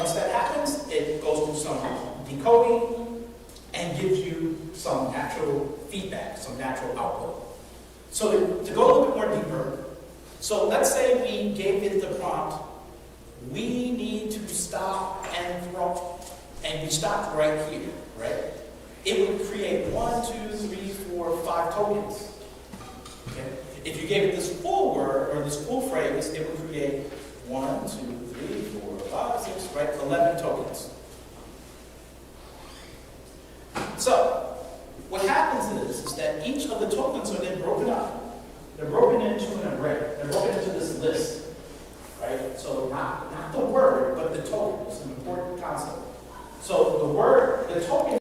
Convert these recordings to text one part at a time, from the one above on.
once that happens, it goes through some decoding and gives you some natural feedback, some natural output. So to go a little bit more deeper, so let's say we gave it the prompt, we need to stop and throw, and we stopped right here, right? It would create 1, 2, 3, 4, 5 tokens. Okay? If you gave it this full word, or this full phrase, it would create 1, 2, 3, 4, 5, 6, right? 11 tokens. So, what happens is that each of the tokens are then broken up. They're broken into an array. They're broken into this list, right? So not the word, but the token. It's an important concept. So the word, the token.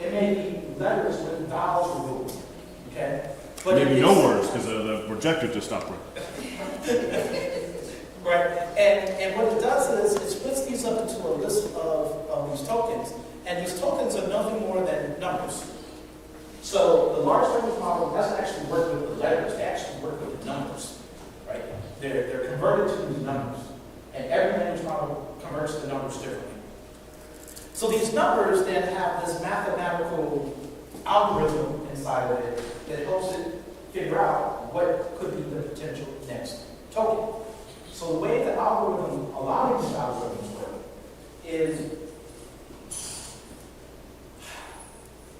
It may be letters with vowels removed, okay? But maybe no words because the projector just stopped working. Right, and what it does is it splits these up into a list of these tokens, and these tokens are nothing more than numbers. So the large language model doesn't actually work with the letters, they actually work with the numbers, right? They're converted to these numbers, and every language model converts the numbers differently. So these numbers then have this mathematical algorithm inside of it that helps it figure out what could be the potential next token. So the way the algorithm, a lot of these algorithms work, is,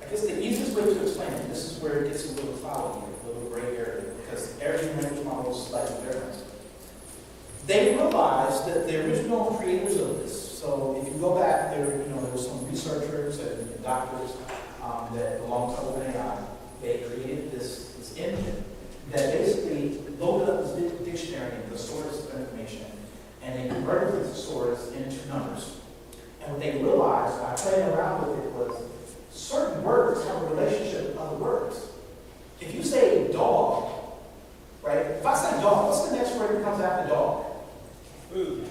I guess the easiest way to explain it, this is where it gets a little cloudy here, a little gray area, because every language model is slightly different. They realized that the original creators of this, so if you go back, there were some researchers and doctors that belonged to OpenAI. They created this engine that basically loaded up this dictionary, the source of information, and they converted the source into numbers. And what they realized by playing around with it was certain words have a relationship with other words. If you say dog, right? If I say dog, what's the next word that comes after dog? Food.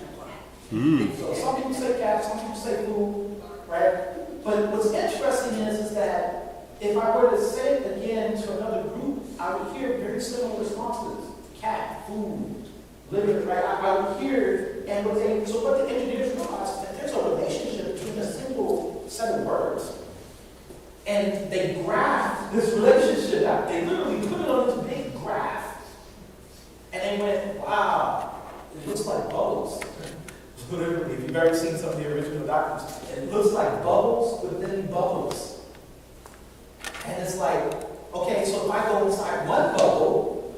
So some people say cat, some people say food, right? But what's interesting is that if I were to say it again to another group, I would hear very similar responses. Cat, food, liver, right? I would hear, and what the engineers realized that there's a relationship between a single set of words. And they graphed this relationship out. They literally put it on this big graph. And they went, wow, it looks like bubbles. Literally, if you've ever seen some of the original documents, it looks like bubbles within bubbles. And it's like, okay, so if I go inside one bubble,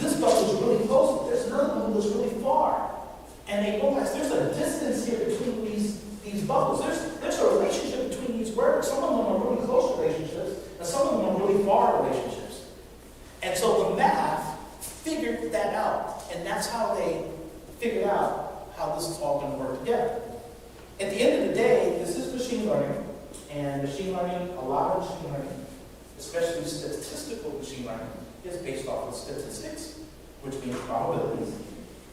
this bubble is really close, but there's another bubble that's really far. And they realize there's a distance here between these bubbles. There's a relationship between these words. Some of them are really close relationships, and some of them are really far relationships. And so the math figured that out, and that's how they figured out how this is all going to work together. At the end of the day, this is machine learning, and machine learning, a lot of machine learning, especially statistical machine learning, is based off of statistics, which means probabilities.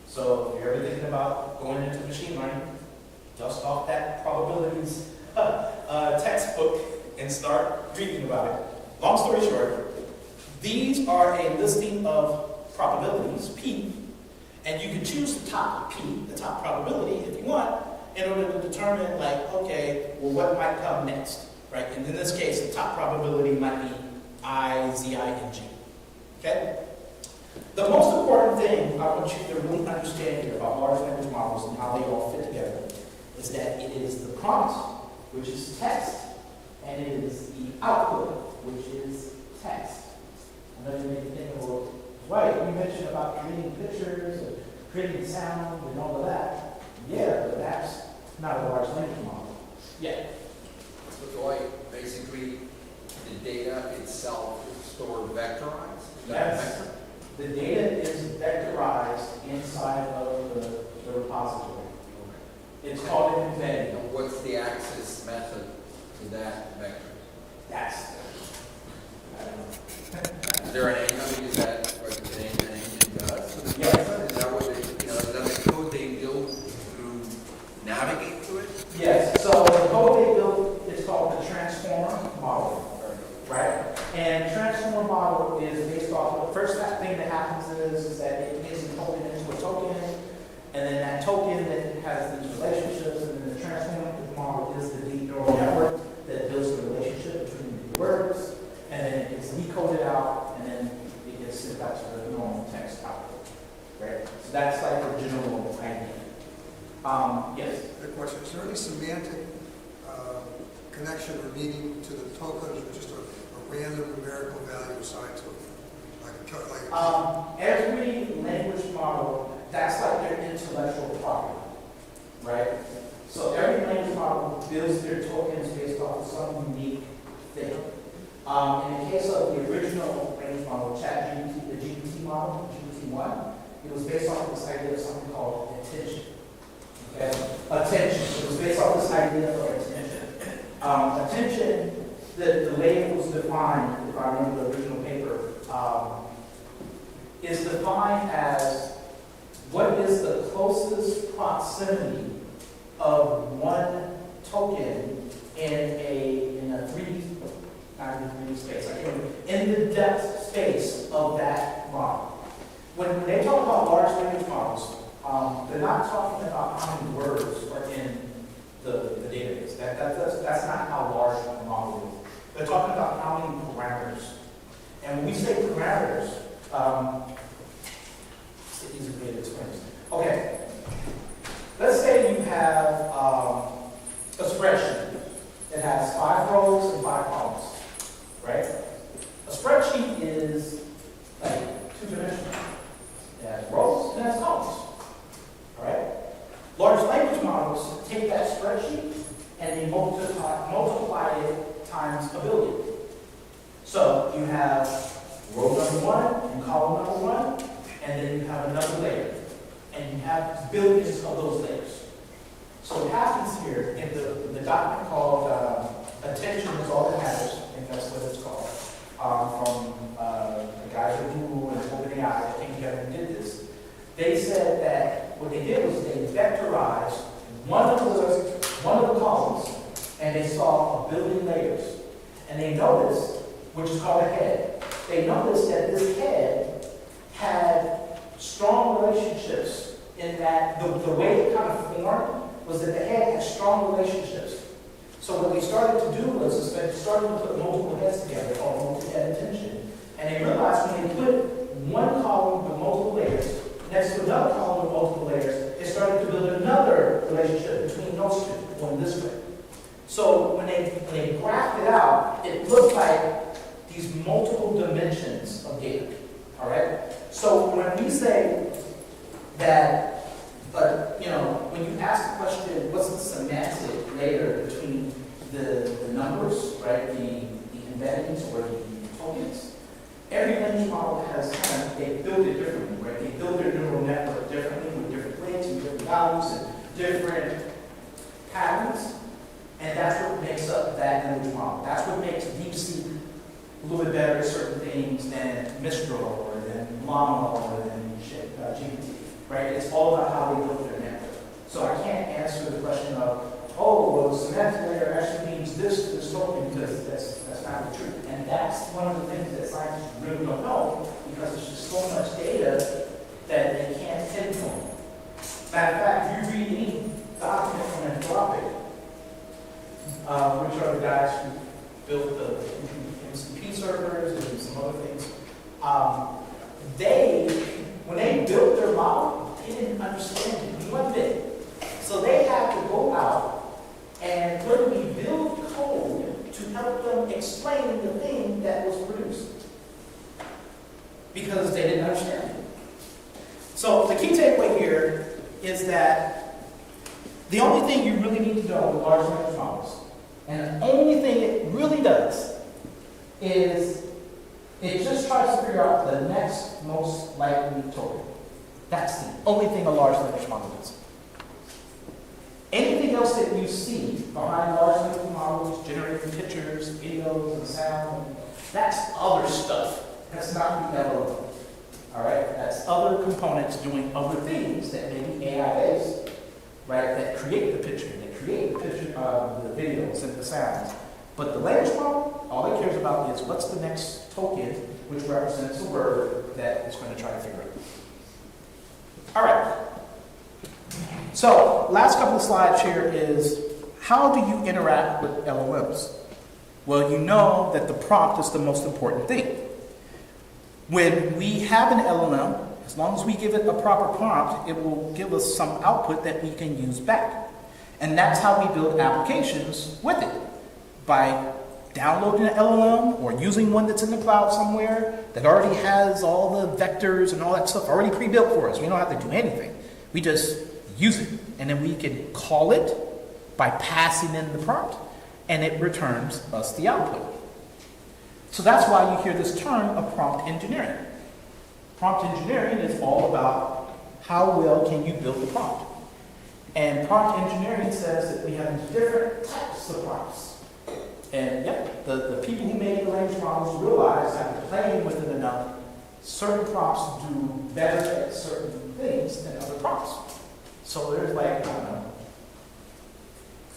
So if you're ever thinking about going into machine learning, dust off that probabilities textbook and start reading about it. Long story short, these are a listing of probabilities, P, and you can choose the top P, the top probability, if you want, in order to determine, like, okay, well, what might come next, right? And in this case, the top probability might be I, Z, I, and G. Okay? The most important thing I want you to really understand here about large language models and how they all fit together is that it is the prompt, which is text, and it is the output, which is text. I know you may be thinking, well, Dwight, you mentioned about creating pictures and creating sound and all of that. Yeah, but that's not a large language model. Yeah. So Dwight, basically, the data itself is stored vectorized? Yes. The data is vectorized inside of the repository. It's called an embedding. And what's the access method to that vector? That's I don't know. Is there an engine? Is that what an engine does? For the Yes. vector? Is that what is that the code they build to navigate to it? Yes, so the code they built called the transformer model, right? And transformer model is based off, the first thing that happens is that it makes a token into a token, and then that token that has these relationships, and then the transformer model is the deep neural network that builds the relationship between the words, and then it gets decoded out, and then it gets sent out to the normal text output, right? So that's like the general idea. Yes? Good question. Is there any semantic connection or meaning to the tokens, or just a random numerical value assigned to it? Every language model, that's like their intellectual property, right? So every language model builds their tokens based off of some unique thing. In the case of the original language model, ChatGPT, the GPT model, GPT-1, it was based off of this idea of something called attention. Okay? Attention. It was based off this idea of attention. Attention, the way it was defined, if I remember the original paper, is defined as what is the closest proximity of one token in a 3D, not in 3D space, I can't remember, in the depth space of that model. When they talk about large language models, they're not talking about how many words are in the database. That's not how large a model is. They're talking about how many parameters. And when we say parameters, it's an easy way to explain this. Okay, let's say you have a spreadsheet that has 5 rows and 5 columns, right? A spreadsheet is like 2-dimensional. It has rows and it has columns, all right? Large language models take that spreadsheet and they multiply it times a billion. So you have row number 1 and column number 1, and then you have another layer. And you have billions of those layers. So what happens here in the document called Attention is All That Matters, I think that's what it's called, from the guys at Google and OpenAI that came together and did this. They said that what they did was they vectorized one of the columns, and they saw a billion layers. And they noticed, which is called a head, they noticed that this head had strong relationships in that the way it kind of formed was that the head had strong relationships. So what they started to do was they started to put multiple heads together called multi-head attention. And they realized when they put one column with multiple layers next to another column with multiple layers, they started to build another relationship between those two, going this way. So when they graphed it out, it looked like these multiple dimensions of data. All right? So when we say that, when you ask the question, what's the semantic layer between the numbers, right, the embeddings or the tokens, every language model has they build it differently, right? They build their neural network differently with different weights and different values and different patterns, and that's what makes up that language model. That's what makes DeepSeek a little bit better at certain things than Mistral or than Llama or than GPT, right? It's all about how they build their network. So I can't answer the question of, well, the semantic layer actually means this to this token, because that's not the truth. And that's one of the things that scientists really don't know, because there's just so much data that they can't pinpoint. Matter of fact, if you read any document from Anthropic, which are the guys who built the MCP servers and some other things, when they built their model, they didn't understand it one bit. So they had to go out and literally build code to help them explain the thing that was produced, because they didn't understand it. So the key takeaway here is that the only thing you really need to know with large language models, and the only thing it really does, is it just tries to figure out the next most likely token. That's the only thing a large language model does. Anything else that you see behind large language models, generating pictures, videos, and sound, that's other stuff. That's not the LLM. All right? That's other components doing other things that may be AI-based, right? That create the picture, that create the videos and the sounds. But the language model, all it cares about is what's the next token, which represents a word that it's going to try to figure out. All right. So, last couple of slides here is, how do you interact with LLMs? Well, you know that the prompt is the most important thing. When we have an LLM, as long as we give it a proper prompt, it will give us some output that we can use back. And that's how we build applications with it. By downloading an LLM or using one that's in the cloud somewhere that already has all the vectors and all that stuff already pre-built for us. We don't have to do anything. We just use it. And then we can call it by passing in the prompt, and it returns us the output. So that's why you hear this term of prompt engineering. Prompt engineering is all about how well can you build the prompt. And prompt engineering says that we have different types of prompts. And yep, the people who made the language models realize after playing with it enough, certain prompts do better at certain things than other prompts. So there's like, I don't know,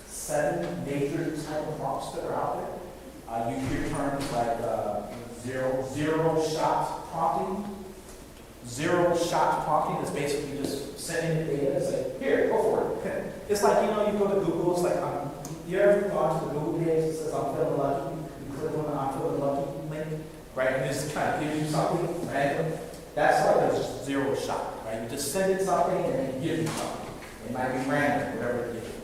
7 major type of prompts that are out there. You hear terms like zero-shot prompting. Zero-shot prompting is basically just sending the data and say, here, go for it. It's like, you know, you go to Google, it's like, you ever gone to the Google page that says, I'm feeling lucky? You click on the I'm feeling lucky link, right? And this kind of gives you something random. That's like a zero shot, right? You just send it something and then it gives you something. It might be random, whatever it gives you.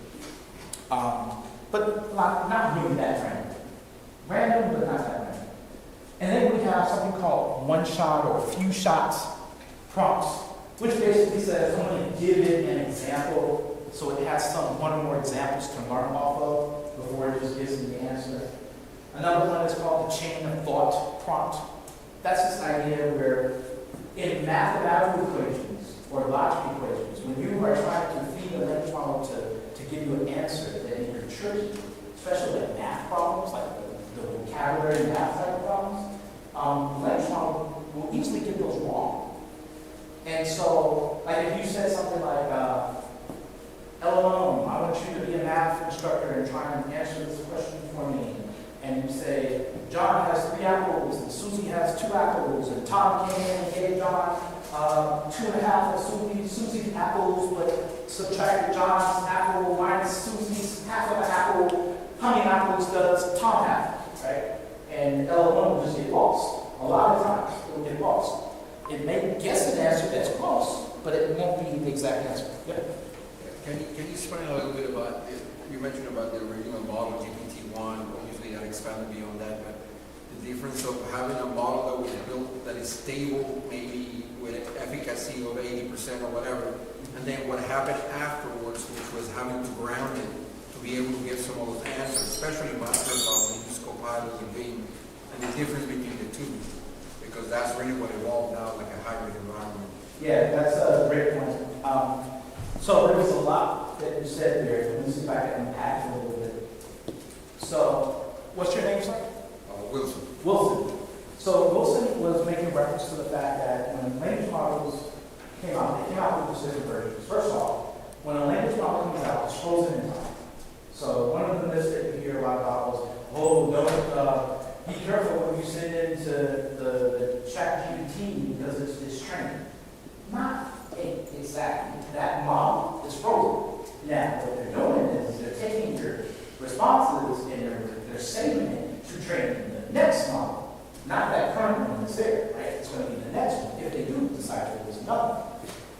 But not really that random. Random, but not that random. And then we have something called one shot or few shots prompts, which basically says, I'm going to give it an example so it has one or more examples to learn off of before it just gives me the answer. Another one is called the chain of thought prompt. That's this idea where in mathematical equations or logic equations, when you are trying to feed a language model to give you an answer that is tricky, especially like math problems, like the vocabulary math type of problems, the language model will easily get those wrong. And so, like if you said something like, LLM, I want you to be a math instructor and try and answer this question for me. And you say, John has 3 apples, and Susie has 2 apples, and Tom came in and gave John 2.5 of Susie's apples, but subtracted John's apple minus Susie's half of an apple. How many apples does Tom have, right? And LLM will just get lost. A lot of times, it will get lost. It may guess an answer that's close, but it won't be the exact answer. Yep. Can you explain a little bit about, you mentioned about the original model, GPT-1, obviously that expanded beyond that, but the difference of having a model that was built that is stable, maybe with efficacy of 80% or whatever, and then what happened afterwards, which was having to ground it to be able to give some of those answers, especially Microsoft and use Copilot and Bing, and the difference between the two, because that's really what evolved now, like a hybrid environment. Yeah, that's a great point. So there was a lot that you said there. Let me see if I can unpack it a little bit. So, what's your name, sir? Wilson. Wilson. So Wilson was making reference to the fact that when language models came out, they came out with different versions. First off, when a language model comes out, it's frozen in time. So one of the myths that you hear a lot about was, oh, don't be careful when you send it to the ChatGPT because it's training. Not exactly. That model is frozen. Now, what they're doing is they're taking your responses and they're saving it to train the next model. Not that current one that's there, right? It's going to be the next one if they do decide to use another one.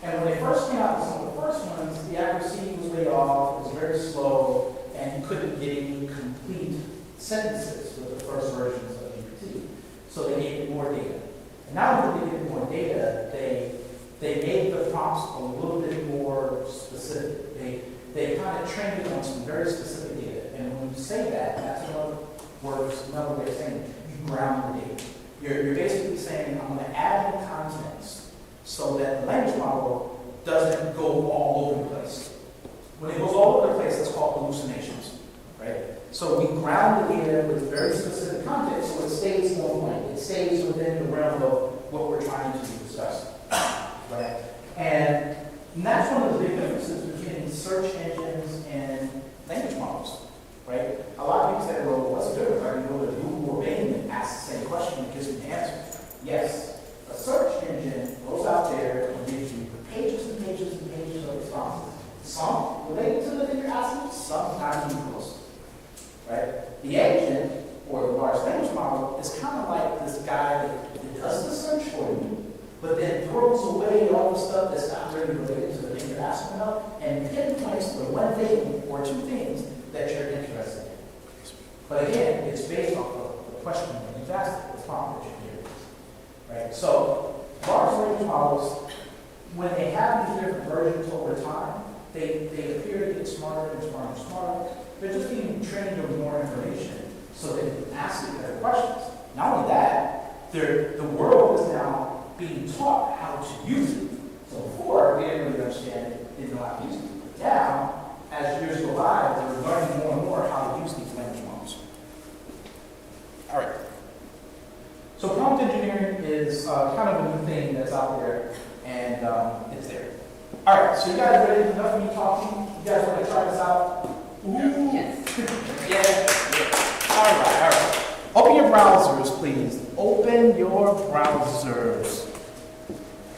And when they first came out with some of the first ones, the accuracy was way off, it was very slow, and you couldn't get any complete sentences with the first versions of GPT. So they needed more data. And now that they get more data, they made the prompts a little bit more specific. They kind of trained it on some very specific data. And when you say that, that's another way of saying it. You ground the data. You're basically saying, I'm going to add in context so that the language model doesn't go all over the place. When it goes all over the place, it's called hallucinations, right? So we ground the data with very specific context so it stays on point. It stays within the realm of what we're trying to discuss. Right? And that's one of the big differences between search engines and language models, right? A lot of people say, well, what's the difference The agent, or the large language model, is kind of like this guy that does the search for you, but then throws away all the stuff that's not really related to the thing you're asking about, and pinpoints the one thing or two things that you're interested in. But again, it's based off of the question that you've asked, the prompt that you're giving. Right? So, large language models, when they have these different versions over time, they appear to get smarter and smarter and smarter. They're just being trained with more information so they can ask you better questions. Not only that, the world is now being taught how to use it. So before, we didn't really understand it, didn't know how to use it. But now, as years go by, we're learning more and more how to use these language models. All right. So prompt engineering is kind of a new thing that's out there, and it's there. All right, so you guys ready? Enough of me talking? You guys want to try this out? Ooh. Yes. Yeah. All right. Open your browsers, please. Open your browsers.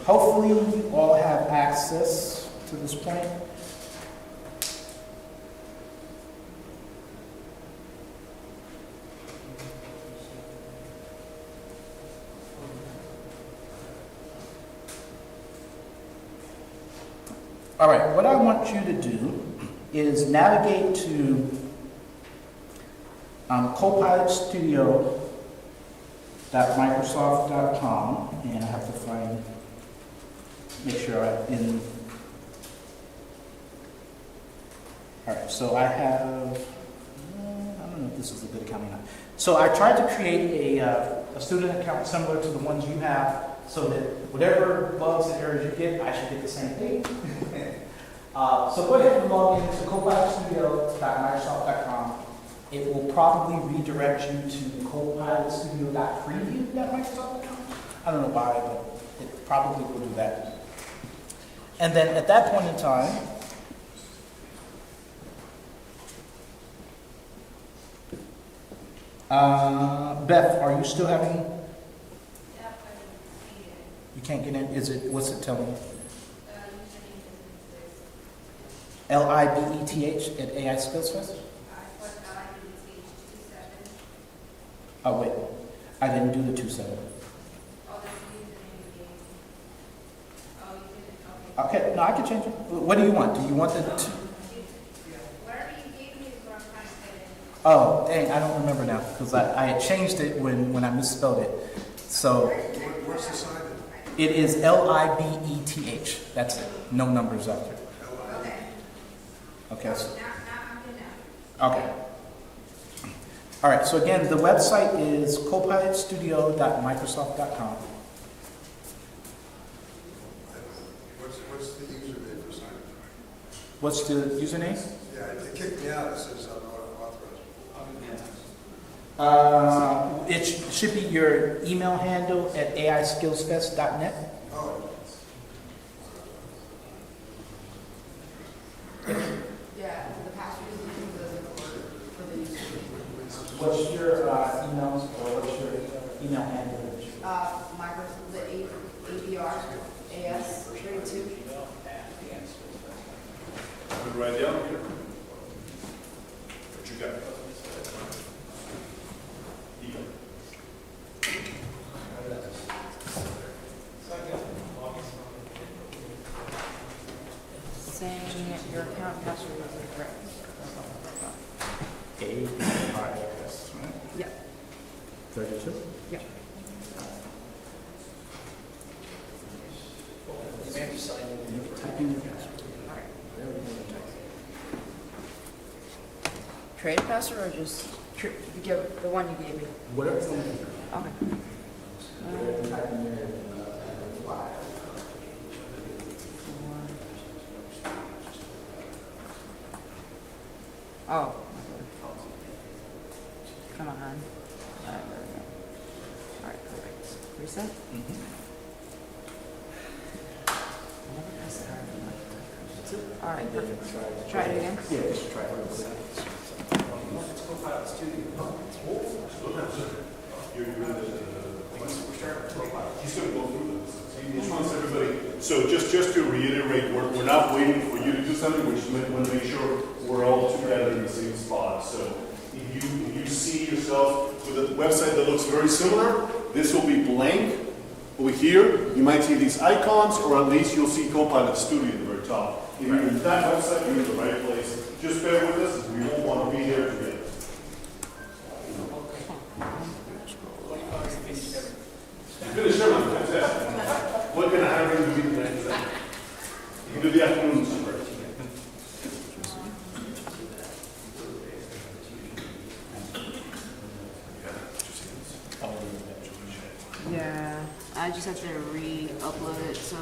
Hopefully, you all have access to this point. All right, what I want you to do is navigate to copilotstudio.microsoft.com, and I have to make sure I'm in. All right, so I have, I don't know if this is a good account or not. So I tried to create a student account similar to the ones you have, so that whatever bugs and errors you get, I should get the same thing. So go ahead and log into copilotstudio.microsoft.com. It will probably redirect you to copilotstudio.preview.microsoft.com. I don't know why, but it probably will do that. And then at that point in time, Beth, are you still having? Yep, I see it. You can't get in. What's it telling you? Username businesses. LIBETH at AI Skills Fest? I put LIBETH 27. Oh, wait. I didn't do the 2.7. Oh, that's the username you gave me. Oh, you didn't? Okay. Okay, no, I can change it. What do you want? Do you want the two? Whatever you gave me is what I'm trying to get in. Oh, dang, I don't remember now, because I had changed it when I misspelled it. So What's the sign? it is LIBETH. That's it. No numbers after. Okay. Okay. So, Now I'm in now. okay. All right, so again, the website is copilotstudio.microsoft.com. What's the username for sign? What's the username? Yeah, it kicked me out. It says I'm not authorized. It should be your email handle at aiskillsfest.net. Oh. Yeah, the password is using the for the username. What's your emails or what's your email handle? Microsoft, the APR, AS32. Put it right down here. What you got? Saying your account password is incorrect. AIS, right? Yep. 32? Yep. Typing your password. Trade password or just you give the one you gave me? Whatever you want. Okay. Type in your file. Oh. Come on. All right, there we go. All right, perfect. Reset. All right, perfect. Try it again. Yeah, just try it real quick. He's going to go through this. He just wants everybody. So just to reiterate, we're not waiting for you to do something. We just want to make sure we're all together in the same spot. So if you see yourself with a website that looks very similar. This will be blank. Over here, you might see these icons, or at least you'll see Copilot Studio at the very top. If you're in that website, you're in the right place. Just bear with us, we won't want to be there together. Finish everything, fantastic. What can I have you do the next day? You can do the afternoon first. Yeah, I just have to re-upload it, so.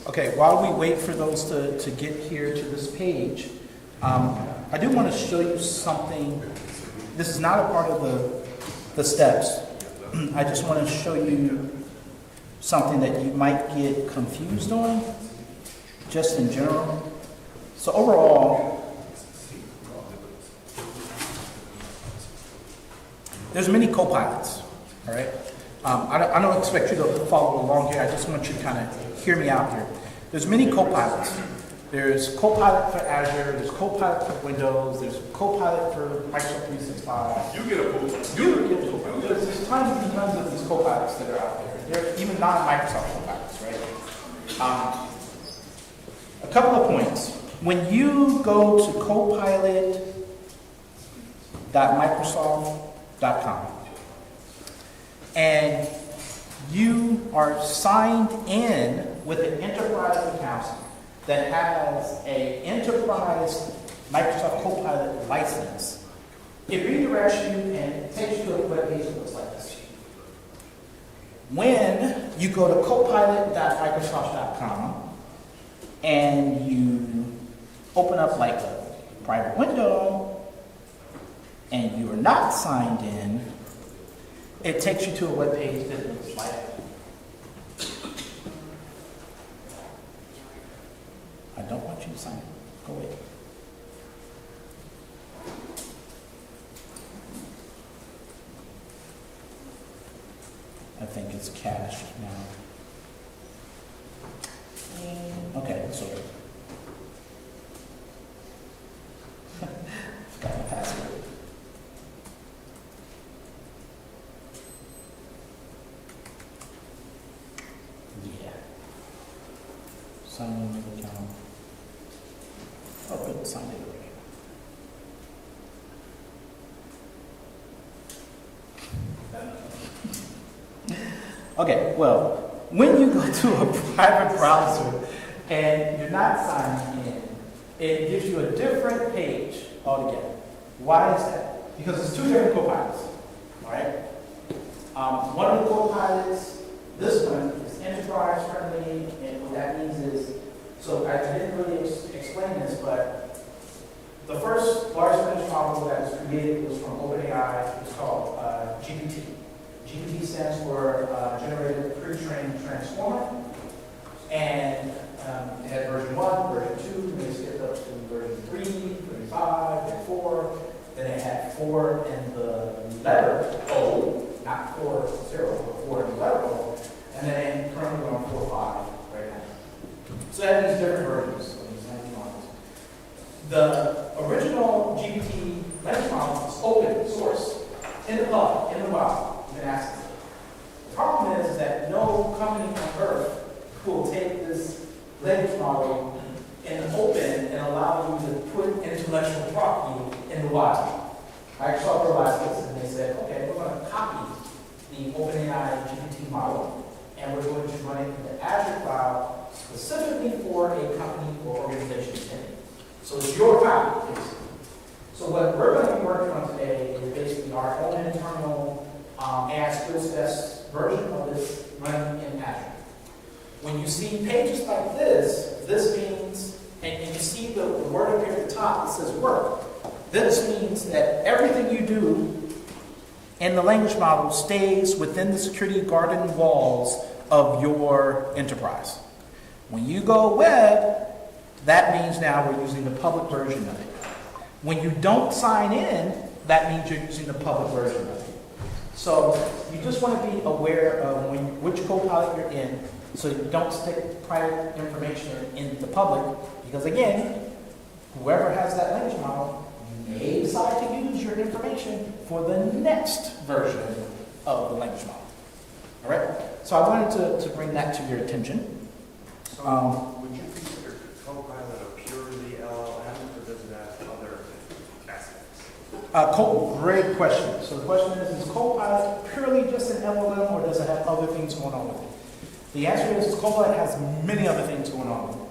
Okay, while we wait for those to get here to this page, I do want to show you something. This is not a part of the steps. I just want to show you something that you might get confused on, just in general. So overall, there's many co-pilots, all right? I don't expect you to follow along here. I just want you to kind of hear me out here. There's many co-pilots. There's Copilot for Azure, there's Copilot for Windows, there's Copilot for Microsoft 365. You get a Copilot. You get a Copilot. There's tons and tons of these Copilots that are out there. They're even non-Microsoft Copilots, right? A couple of points. When you go to copilot.microsoft.com and you are signed in with an enterprise account that has an enterprise Microsoft Copilot license, it redirects you and takes you to a web page that looks like this. When you go to copilot.microsoft.com and you open up like a private window and you are not signed in, it takes you to a web page that looks like I don't want you to sign in. Go away. I think it's cached now. Okay, so forgot my password. Yeah. Sign in with account. Oh, good, signed in already. Okay, well, when you go to a private browser and you're not signed in, it gives you a different page altogether. Why is that? Because it's two different copilots, all right? One of the copilots, this one, is enterprise friendly, and what that means is, so I didn't really explain this, but the first large language model that was created was from OpenAI. It was called GPT. GPT stands for Generative Pre-trained Transformer, and it had version 1, version 2, then it skipped up to version 3, version 5, then 4, then it had 4 in the letter O, not 4.0, but 4 in the letter O, and then currently we're on 4.5 right now. So that means different versions of these language models. The original GPT language model is open source, in the public, in the wild. The problem is that no company on earth will take this language model and open and allow you to put intellectual property in the wild. Microsoft realized this and they said, okay, we're going to copy the OpenAI GPT model and we're going to run it in the Azure cloud specifically for a company or organization intended. So it's your copy, basically. So what we're going to be working on today is basically our own internal AI skills test version of this running in Azure. When you see pages like this, this means, and you see the word up here at the top that says work. This means that everything you do in the language model stays within the security guarded walls of your enterprise. When you go web, that means now we're using the public version of it. When you don't sign in, that means you're using the public version of it. So you just want to be aware of which Copilot you're in, so you don't stick private information in the public, because again, whoever has that language model may decide to use your information for the next version of the language model. All right? So I wanted to bring that to your attention. Would you consider Copilot a purely LLM, or does it have other aspects? Great question. So the question is Copilot purely just an LLM, or does it have other things going on with it? The answer is Copilot has many other things going on with it.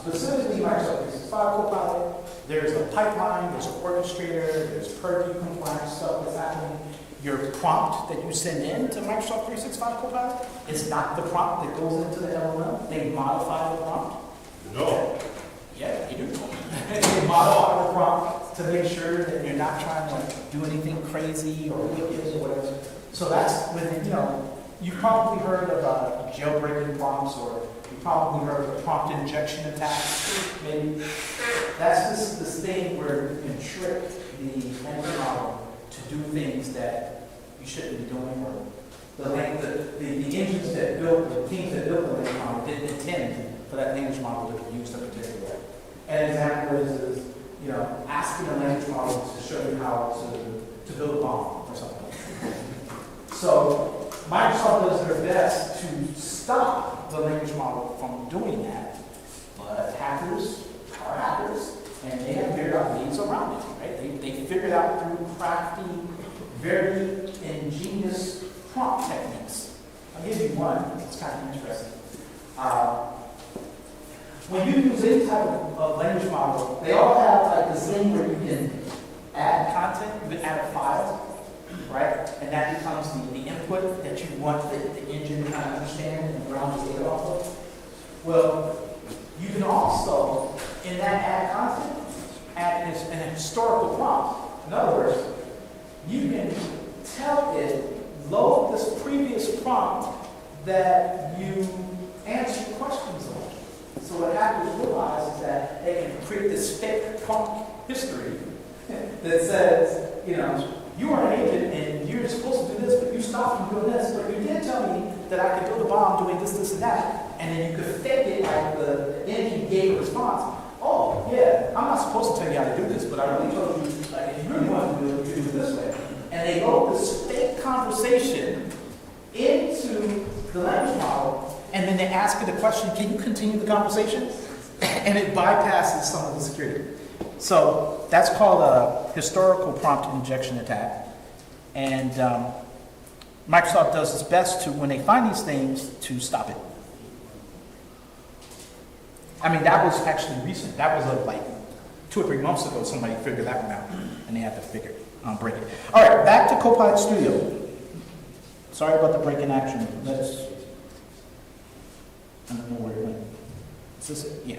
Specifically, Microsoft 365 Copilot, there's a pipeline, there's an orchestrator, there's purview compliance stuff that's happening. Your prompt that you send in to Microsoft 365 Copilot is not the prompt that goes into the LLM. They modify the prompt. No. Yeah, you do. They modify the prompt to make sure that you're not trying to do anything crazy or wicked or whatever. So that's when, you've probably heard of jailbreaking prompts, or you've probably heard of prompt injection attacks, maybe. That's this thing where you can trick the language model to do things that you shouldn't be doing, or the engines that built, the teams that built the language model didn't intend for that language model to be used a particular way. An example is asking a language model to show you how to build a bomb or something. So Microsoft does their best to stop the language model from doing that, but hackers are hackers, and they have figured out ways around it, right? They figured out through crafty, very ingenious prompt techniques. I'll give you one, it's kind of interesting. When you use any type of language model, they all have like this thing where you can add content, you can add a file, right? And that becomes the input that you want the engine to kind of understand and ground the data off of. Well, you can also, in that add content, add an historical prompt. In other words, you can tell it, load this previous prompt that you answered questions on. So what hackers realize is that they can create this fake prompt history that says, you are an agent and you're supposed to do this, but you stopped from doing this, but you did tell me that I could build a bomb doing this, this, and that, and then you could fake it like the engine gave a response. Oh, yeah, I'm not supposed to tell you how to do this, but I really told you, like, if you really want to do it, you can do it this way. And they load this fake conversation into the language model, and then they ask it a question, can you continue the conversation? And it bypasses some of the security. So that's called a historical prompt injection attack. And Microsoft does its best to, when they find these things, to stop it. I mean, that was actually recent. That was like 2 or 3 months ago, somebody figured that one out, and they had to break it. All right, back to Copilot Studio. Sorry about the break in action. I don't know where it went. Is this it? Yeah.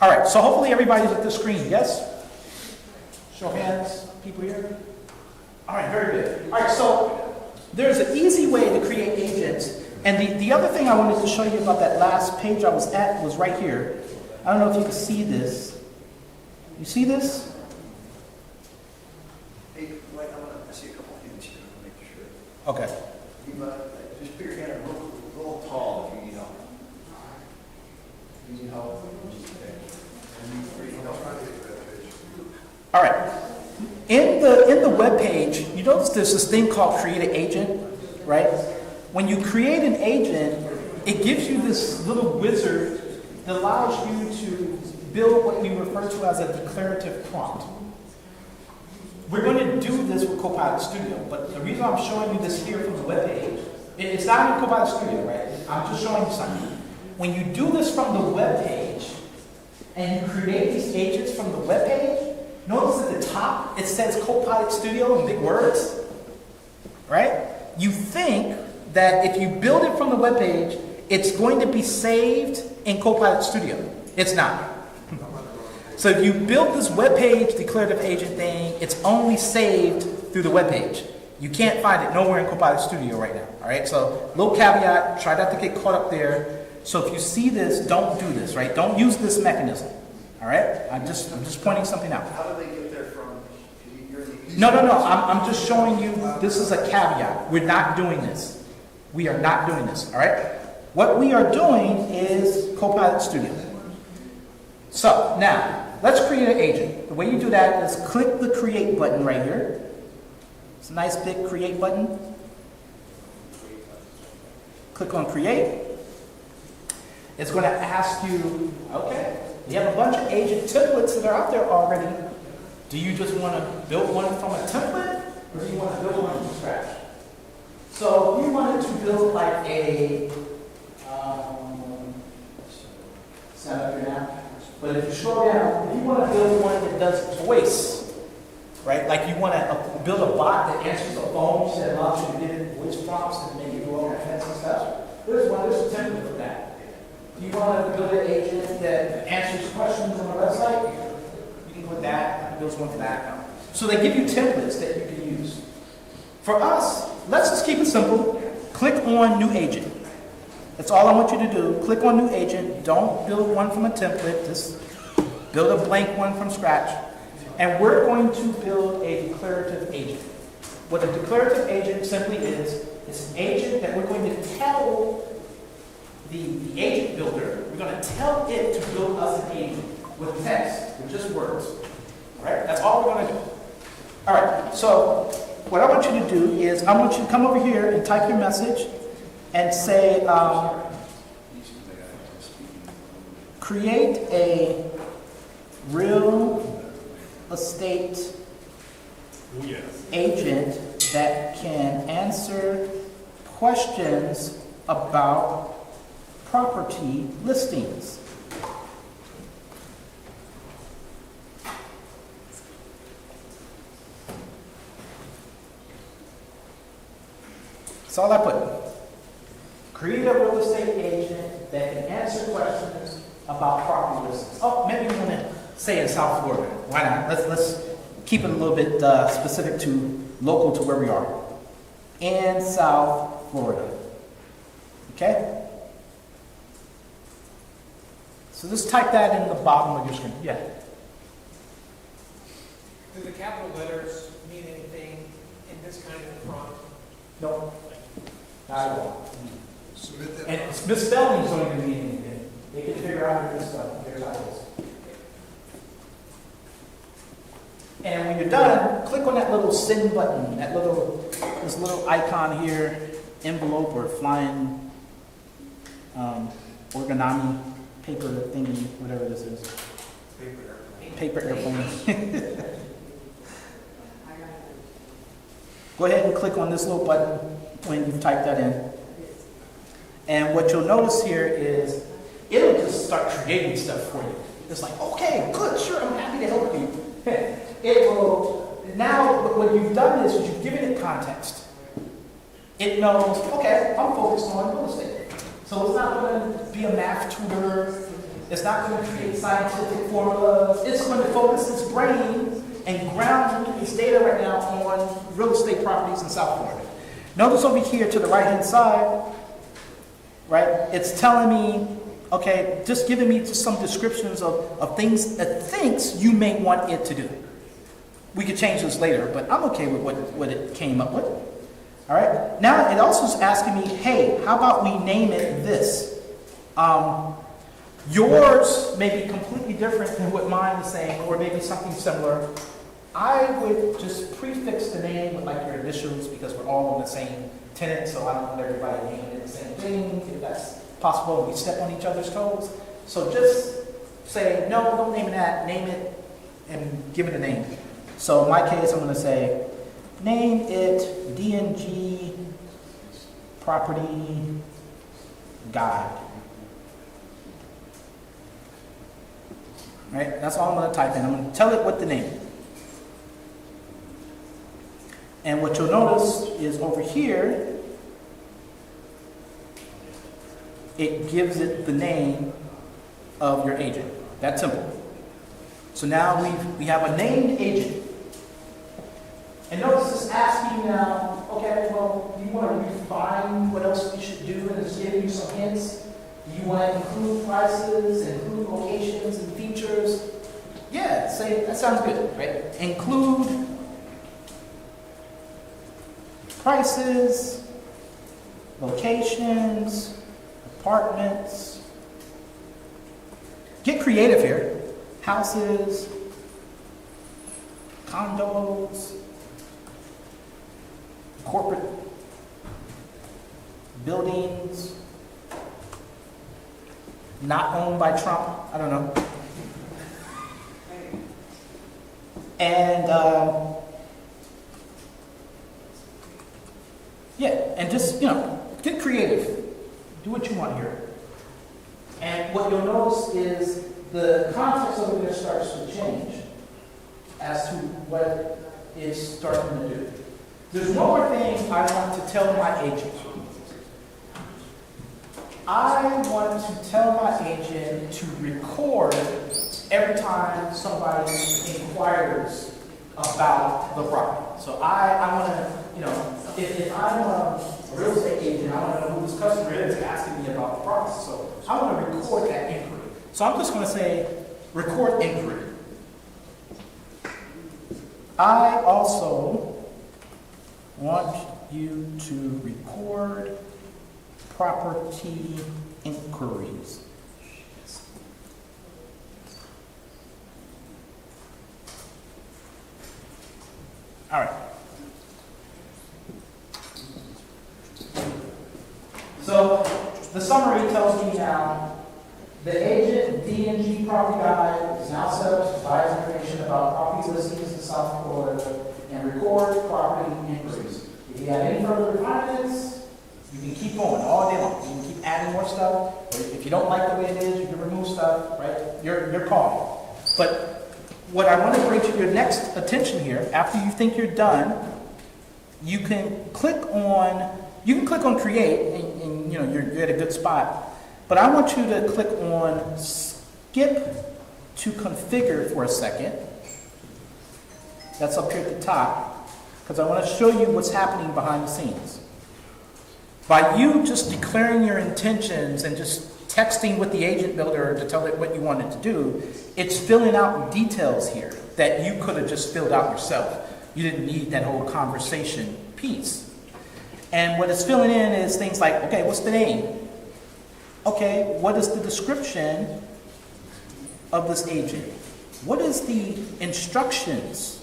All right, so hopefully everybody's at the screen, yes? Show of hands, people here? All right, very good. All right, so there's an easy way to create agents. And the other thing I wanted to show you about that last page I was at was right here. I don't know if you can see this. You see this? Hey, Dwight, I see a couple of hands here. I want to make sure. Okay. You, just put your hand up real tall if you need help. You need help? All right. In the web page, you notice there's this thing called create an agent, right? When you create an agent, it gives you this little wizard that allows you to build what we refer to as a declarative prompt. We're going to do this with Copilot Studio, but the reason I'm showing you this here from the web page, it's not in Copilot Studio, right? I'm just showing you something. When you do this from the web page, and you create these agents from the web page, notice at the top it says Copilot Studio in big words, right? You think that if you build it from the web page, it's going to be saved in Copilot Studio. It's not. So if you build this web page declarative agent thing, it's only saved through the web page. You can't find it nowhere in Copilot Studio right now. All right. So little caveat: try not to get caught up there. So if you see this, don't do this. Right? Don't use this mechanism. All right. I'm just pointing something out. How do they get there from? You're in the No, I'm just showing you, this is a caveat. We're not doing this. We are not doing this, all right? What we are doing is Copilot Studio. So, now, let's create an agent. The way you do that is click the create button right here. It's a nice big create button. Click on create. It's going to ask you, okay, you have a bunch of agent templates that are out there already. Do you just want to build one from a template, or do you want to build one from scratch? So if you wanted to build like a, set up here now, but if you scroll down, if you want to build one that does voice, right? Like you want to build a bot that answers the phone that allows you to get in voice prompts and make you do all that fancy stuff. There's a template for that. If you want to build an agent that answers questions on the website, you can put that, it builds one for that. So they give you templates that you can use. For us, let's just keep it simple. Click on new agent. That's all I want you to do. Click on new agent. Don't build one from a template. Just build a blank one from scratch. And we're going to build a declarative agent. What a declarative agent simply is, it's an agent that we're going to tell the agent builder, we're going to tell it to build us an agent with text, with just words. All right? That's all we're going to do. All right, so what I want you to do is I want you to come over here and type your message and say, create a real estate agent that can answer questions about property listings. That's all I put. Create a real estate agent that can answer questions about property listings. Oh, maybe we want to say in South Florida. Why not? Let's keep it a little bit specific to local to where we are. In South Florida. Okay? So just type that in the bottom of your screen. Yeah. Do the capital letters mean anything in this kind of prompt? No. Not at all. Submit that. And misspellings don't even mean anything. They can figure out your stuff. There's titles. And when you're done, click on that little send button, this little icon here, envelope or flying origami paper thingy, whatever this is. Paper airplane. Go ahead and click on this little button when you've typed that in. And what you'll notice here is it'll just start creating stuff for you. It's like, okay, good, sure, I'm happy to help you. It will, now what you've done is you've given it context. It knows, okay, I'm focused on real estate. So it's not going to be a math tutor. It's not going to create scientific formulas. It's going to focus its brain and ground its data right now on real estate properties in South Florida. Notice over here to the right-hand side, right, it's telling me, okay, just giving me just some descriptions of things it thinks you may want it to do. We could change this later, but I'm okay with what it came up with. All right, now it also is asking me, hey, how about we name it this? Yours may be completely different than what mine is saying, or maybe something similar. I would just prefix the name with like your initials because we're all on the same tenant, so I don't want everybody naming it the same thing, if that's possible, and we step on each other's toes. So just say, no, don't name it that, name it and give it a name. So in my case, I'm going to say, name it DNG Property Guide. Right? That's all I'm going to type in. I'm going to tell it what the name is. And what you'll notice is over here, it gives it the name of your agent. That's simple. So now we have a named agent. And notice it's asking now, okay, well, do you want to refine what else we should do and it's giving you some hints? Do you want to include prices, include locations and features? Yeah, say that sounds good, right? Include prices, locations, apartments. Get creative here. Houses, condos, corporate buildings, not owned by Trump, I don't know. And yeah, and just, get creative. Do what you want here. And what you'll notice is the context of it starts to change as to what it's starting to do. There's one more thing I want to tell my agent. I want to tell my agent to record every time somebody inquires about the property. So I want to, if I'm a real estate agent, I want to know who this customer is asking me about the property. So I want to record that inquiry. So I'm just going to say, record inquiry. I also want you to record property inquiries. All right. So the summary tells me now the agent D&G property guide is now set up to provide information about property listings in South Florida and record property inquiries. If you have any further requirements, you can keep going all day long. You can keep adding more stuff. Or if you don't like the way it is, you can remove stuff, right? Your call. But what I want to bring to your next attention here, after you think you're done, you can click on create, and you're at a good spot. But I want you to click on skip to configure for a second. That's up here at the top, because I want to show you what's happening behind the scenes. By you just declaring your intentions and just texting with the agent builder to tell it what you wanted to do, it's filling out details here that you could have just filled out yourself. You didn't need that whole conversation piece. And what it's filling in is things like, okay, what's the name? Okay, what is the description of this agent? What is the instructions?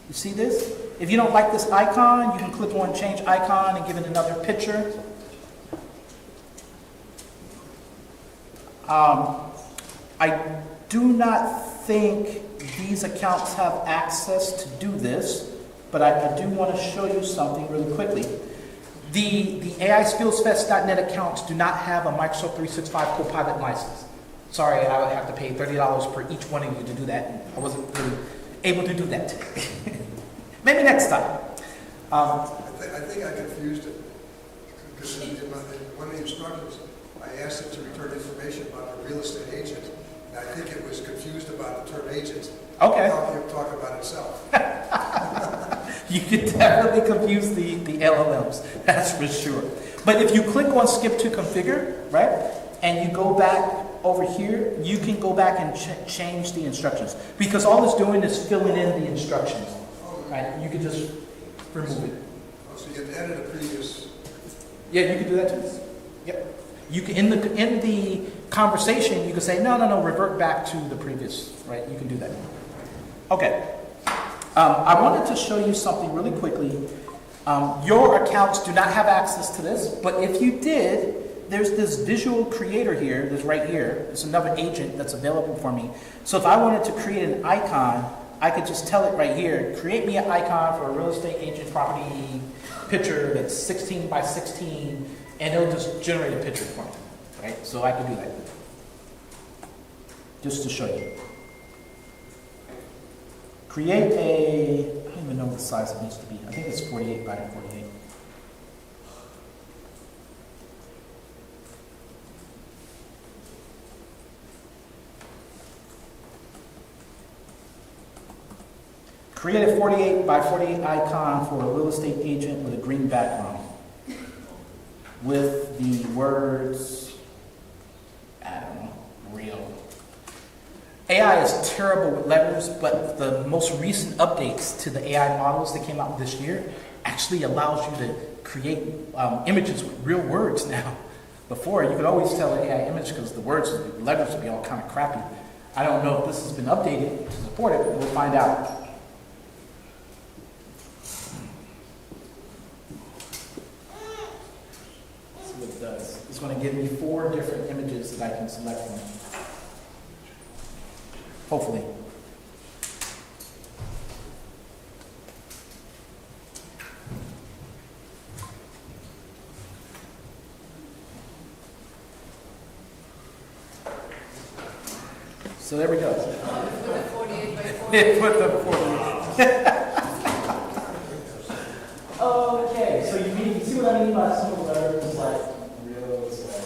You see this? If you don't like this icon, you can click on change icon and give it another picture. I do not think these accounts have access to do this, but I do want to show you something really quickly. The AISkillsFest.net accounts do not have a Microsoft 365 Copilot license. Sorry, I would have to pay $30 per each one of you to do that. I wasn't really able to do that today. Maybe next time. I think I confused it, because in one of the instructions, I asked it to return information about a real estate agent, and I think it was confused about the term agent. Okay. Talking about itself. You could definitely confuse the LLMs, that's for sure. But if you click on skip to configure, right, and you go back over here, you can go back and change the instructions. Because all it's doing is filling in the instructions, right? You can just remove it. Oh, so you can edit a previous... Yeah, you can do that too. Yep. You can, in the conversation, you can say, no, revert back to the previous, right? You can do that. Okay. I wanted to show you something really quickly. Your accounts do not have access to this, but if you did, there's this visual creator here, this right here. It's another agent that's available for me. So if I wanted to create an icon, I could just tell it right here, create me an icon for a real estate agent property picture that's 16 by 16, and it'll just generate a picture for me, right? So I can do that, just to show you. Create I don't even know what size it needs to be. I think it's 48 by 48. Create a 48 by 48 icon for a real estate agent with a green background with the words, I don't know, real. AI AI is terrible with letters, but the most recent updates to the AI models that came out this year actually allows you to create images with real words now. Before, you could always tell an AI image because the words, the letters would be all kind of crappy. I don't know if this has been updated to support it, but we'll find out. See what it does. It's going to give me 4 different images that I can select from. Hopefully. So there we go. With the 48 by 40. Put the 40. Okay, so you see what I mean by some of the letters like real slow.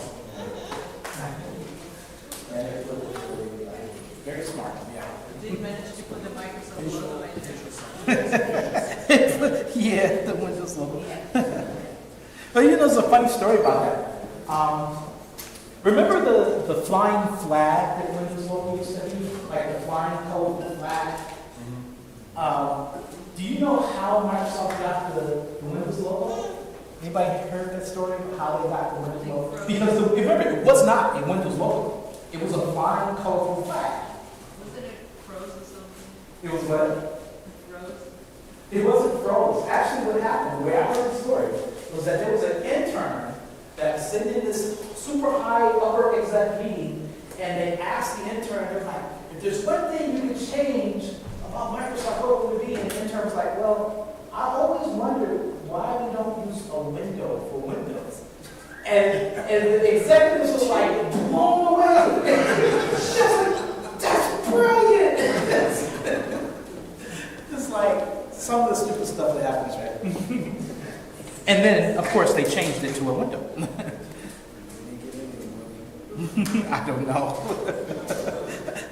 And it looks very smart, yeah. Did you manage to put the Microsoft logo in there? Yeah, the Windows logo. But you know, there's a funny story about that. Remember the flying flag that Windows logo used to be? Like the flying colorful flag? Do you know how Microsoft got the Windows logo? Anybody heard that story? How they got the Windows logo? Because remember, it was not a Windows logo. It was a flying colorful flag. Wasn't it froze or something? It was what? Froze? It wasn't froze. Actually, what happened, the way I heard the story, was that there was an intern that was sitting in this super high upper exec meeting, and they asked the intern, they're like, if there's one thing you could change about Microsoft, what would it be? And the intern was like, well, I always wondered why we don't use a window for Windows. And the executives was like blown away. That's brilliant. It's like some of the stupid stuff that happens, right? And then, of course, they changed it to a window. I don't know.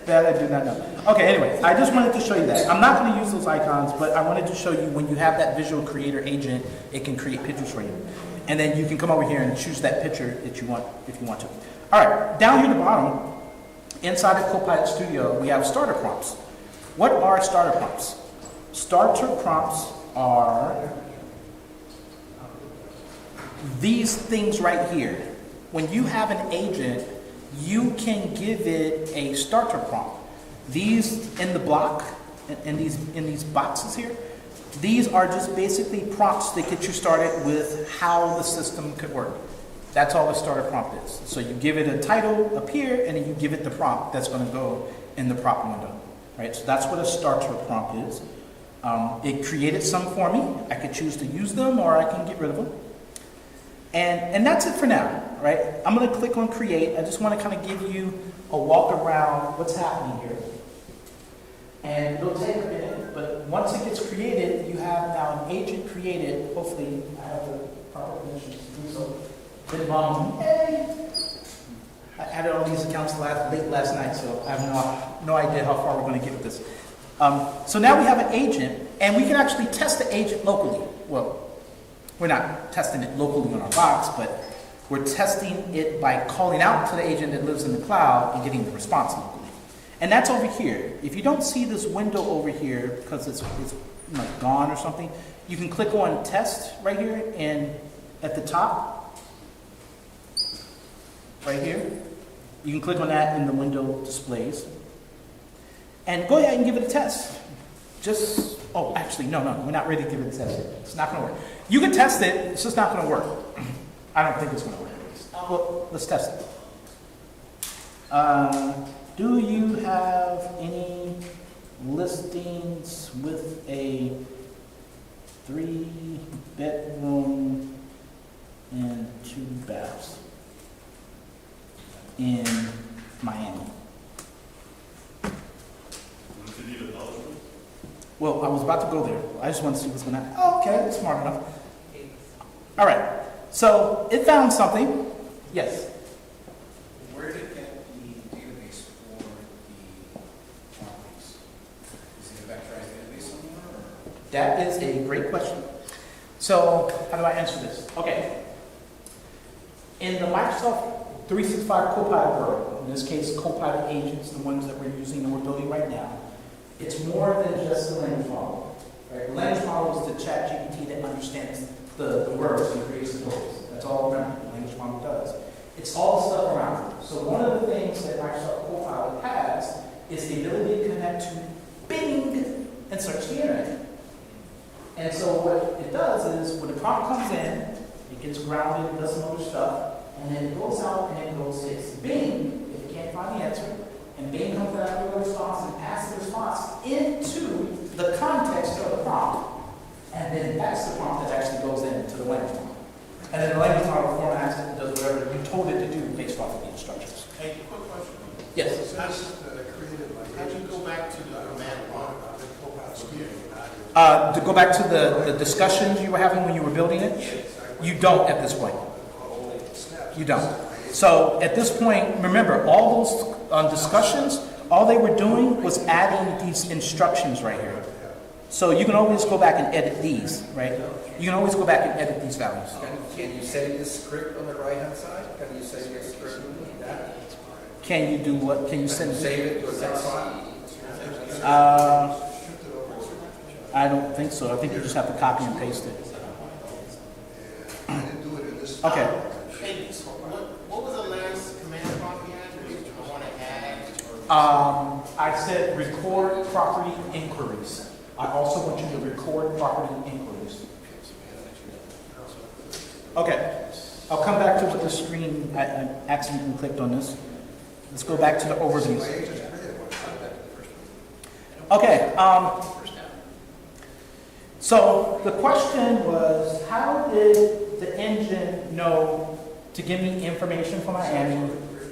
That I do not know. Okay, anyway, I just wanted to show you that. I'm not going to use those icons, but I wanted to show you when you have that visual creator agent, it can create pictures for you. And then you can come over here and choose that picture that you want, if you want to. All right, down here at the bottom, inside of Copilot Studio, we have starter prompts. What are starter prompts? Starter prompts are these things right here. When you have an agent, you can give it a starter prompt. These in the block, in these boxes here, these are just basically prompts that get you started with how the system could work. That's all a starter prompt is. So you give it a title up here, and then you give it the prompt that's going to go in the prompt window. Right? So that's what a starter prompt is. It created some for me. I could choose to use them, or I can get rid of them. And that's it for now, right? I'm going to click on create. I just want to kind of give you a walk around what's happening here. And it'll take a minute, but once it gets created, you have now an agent created. Hopefully, I have the proper permissions to do so. Good mom, hey! I added all these accounts late last night, so I have no idea how far we're going to get with this. So now we have an agent, and we can actually test the agent locally. Well, we're not testing it locally on our box, but we're testing it by calling out to the agent that lives in the cloud and getting the response locally. And that's over here. If you don't see this window over here because it's like gone or something, you can click on test right here, and at the top, right here, you can click on that and the window displays. And go ahead and give it a test. Actually, no, we're not ready to give it a test yet. It's not going to work. You can test it, it's just not going to work. I don't think it's going to work. Well, let's test it. Do you have any listings with a 3-bedroom and 2 baths in Miami? Well, I was about to go there. I just want to see what's going to happen. Oh, okay, smart enough. All right, so it found something. Yes? Where did it get the database for the properties? Is it a vectorized database somewhere? Or? That is a great question. So, how do I answer this? Okay. In the Microsoft 365 Copilot Pro, in this case, Copilot agents, the ones that we're using and we're building right now, it's more than just the language model. Right? The language model is the chat GPT that understands the words and creates the stories. That's all the language model does. It's all the stuff around it. So one of the things that Microsoft Copilot has is the ability to connect to Bing and search the internet. And so what it does is, when the prompt comes in, it gets grounded, does some other stuff, and then it goes out and it goes hits Bing if it can't find the answer, and Bing comes back with a response and asks the response into the context of the prompt, and then that's the prompt that actually goes into the language model. And then the language model formats it and does whatever you told it to do based off of the instructions. Hey, quick question. Yes? How do you go back to the command prompt? To go back to the discussions you were having when you were building it, you don't at this point. You don't. So at this point, remember, all those discussions, all they were doing was adding these instructions right here. So you can always go back and edit these, right? You can always go back and edit these values. Can you save the script on the right-hand side? Can you save your script like that? Can you do what? Can you send it? Save it to a text file? I don't think so. I think you just have to copy and paste it. Okay. Hey, what was the last command prompt you had? I want to add. I said record property inquiries. I also want you to record property inquiries. Okay. I'll come back to what the screen, I accidentally clicked on this. Let's go back to the overview. Okay. So the question was, how did the engine know to give me information from Miami?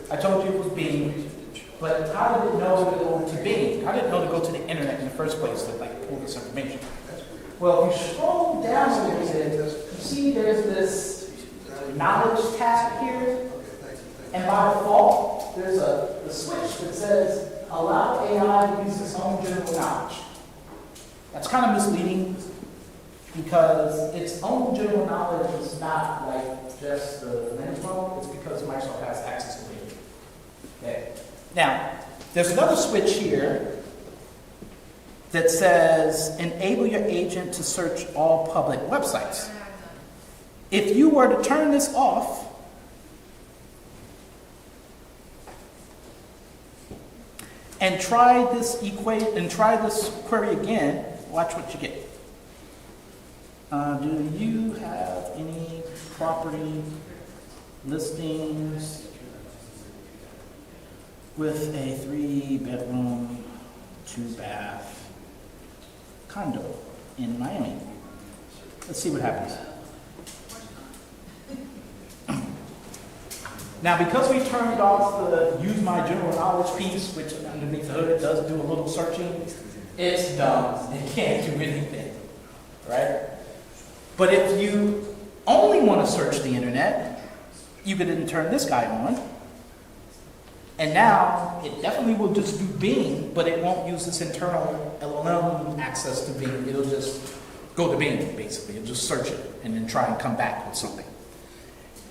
I told you it was Bing, but how did it know to go to Bing? How did it know to go to the internet in the first place to pull this information? Well, if you scroll down a little bit, you see there's this knowledge tab here, and by default, there's a switch that says allow AI to use its own general knowledge. That's kind of misleading, because its own general knowledge is not like just the language model, it's because Microsoft has access to it. Okay. Now, there's another switch here that says enable your agent to search all public websites. If you were to turn this off, and try this query again, watch what you get. Do you have any property listings with a 3-bedroom, 2-bath condo in Miami? Let's see what happens. Now, because we turned off the use my general knowledge piece, which underneath the hood does do a little searching, it's dumb. It can't do anything, right? But if you only want to search the internet, you could then turn this guy on. And now, it definitely will just do Bing, but it won't use this internal LLM access to Bing. It'll just go to Bing, basically. It'll just search it and then try and come back with something.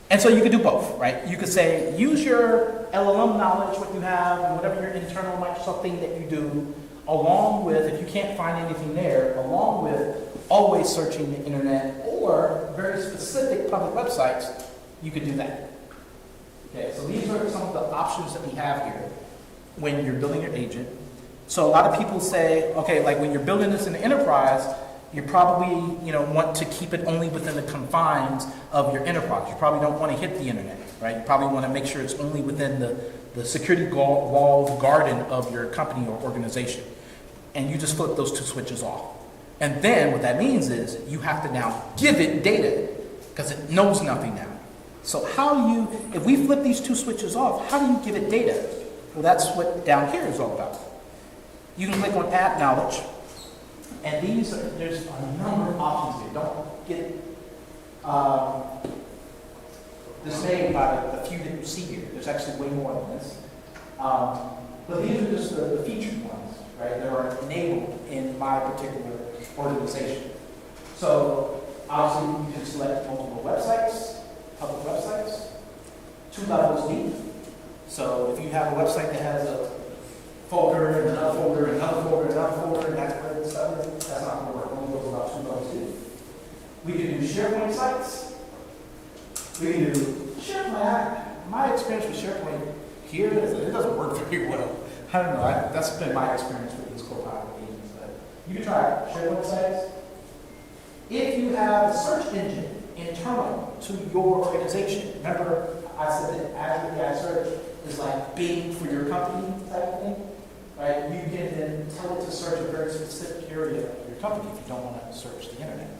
And so you could do both, right? You could say, use your LLM knowledge, what you have, and whatever your internal Microsoft thing that you do, along with, if you can't find anything there, along with always searching the internet or very specific public websites, you could do that. Okay, so these are some of the options that we have here when you're building your agent. So a lot of people say, okay, like when you're building this in the enterprise, you probably, want to keep it only within the confines of your enterprise. You probably don't want to hit the internet, right? You probably want to make sure it's only within the security walled garden of your company or organization. And you just flip those two switches off. And then what that means is you have to now give it data because it knows nothing now. So if we flip these two switches off, how do you give it data? Well, that's what down here is all about. You can click on Add Knowledge, and there's a number of options here. Don't get dismayed by the few that you see here. There's actually way more than this. But these are just the featured ones, right? That are enabled in my particular organization. So obviously you can select multiple websites, public websites. 2 levels deep. So if you have a website that has a folder and another folder and another folder and another folder, and that's where the stuff is, that's not going to work. It only goes about 2 levels deep. We can do SharePoint sites. We can do SharePoint. My experience with SharePoint here is that it doesn't work very well. I don't know. That's been my experience with these Copilot agents. But you can try SharePoint sites. If you have a search engine internal to your organization, remember I said that Azure AI Search is like Bing for your company type of thing, right? You can then tell it to search a very specific area of your company if you don't want to search the internet.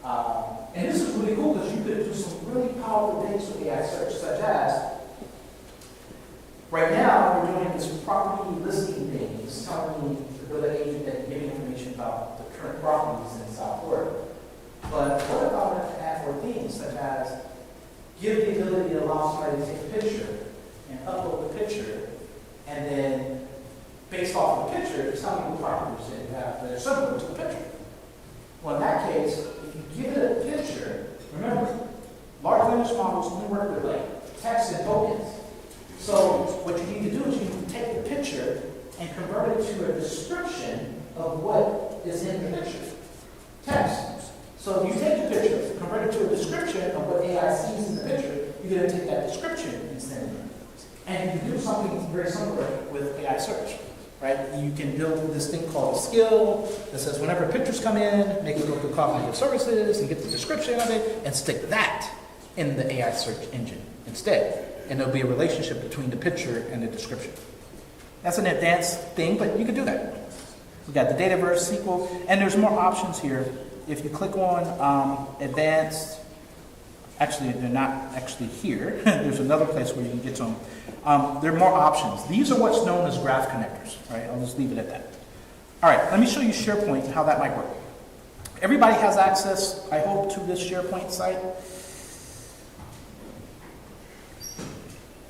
And this is really cool because you could do some really powerful things with AI search, such as, right now we're doing this property listing thing. It's telling me to build an agent that can give information about the current properties in South Florida. But what about if I add more things, such as give the ability to allow somebody to take a picture and upload the picture, and then based off the picture, tell me what properties that you have that are similar to the picture. Well, in that case, if you give it a picture, remember, large language models only work with like text and tokens. So what you need to do is you need to take the picture and convert it to a description of what is in the picture. Text. So if you take the picture, convert it to a description of what AI sees in the picture, you're going to take that description and send it. And you can do something very similar with AI search. Right? You can build this thing called a skill that says whenever pictures come in, make it go through cognitive services and get the description of it and stick that in the AI search engine instead. And there'll be a relationship between the picture and the description. That's an advanced thing, but you can do that. We got the Dataverse, SQL, and there's more options here. If you click on advanced, actually they're not actually here. There's another place where you can get to them. There are more options. These are what's known as graph connectors, right? I'll just leave it at that. All right, let me show you SharePoint and how that might work. Everybody has access, I hope, to this SharePoint site.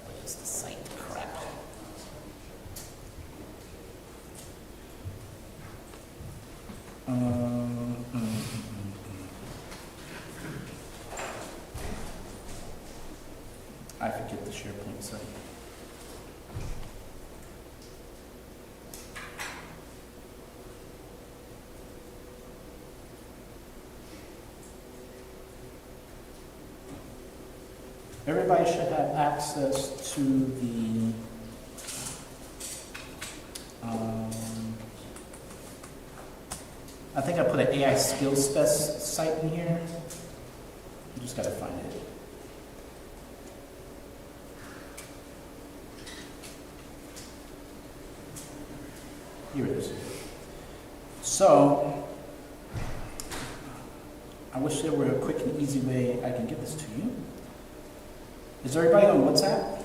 What is the site? Crap. I forget the SharePoint site. Everybody should have access to the I think I put an AI skills spec site in here. You just gotta find it. Here it is. So, I wish there were a quick and easy way I can get this to you. Is everybody on WhatsApp?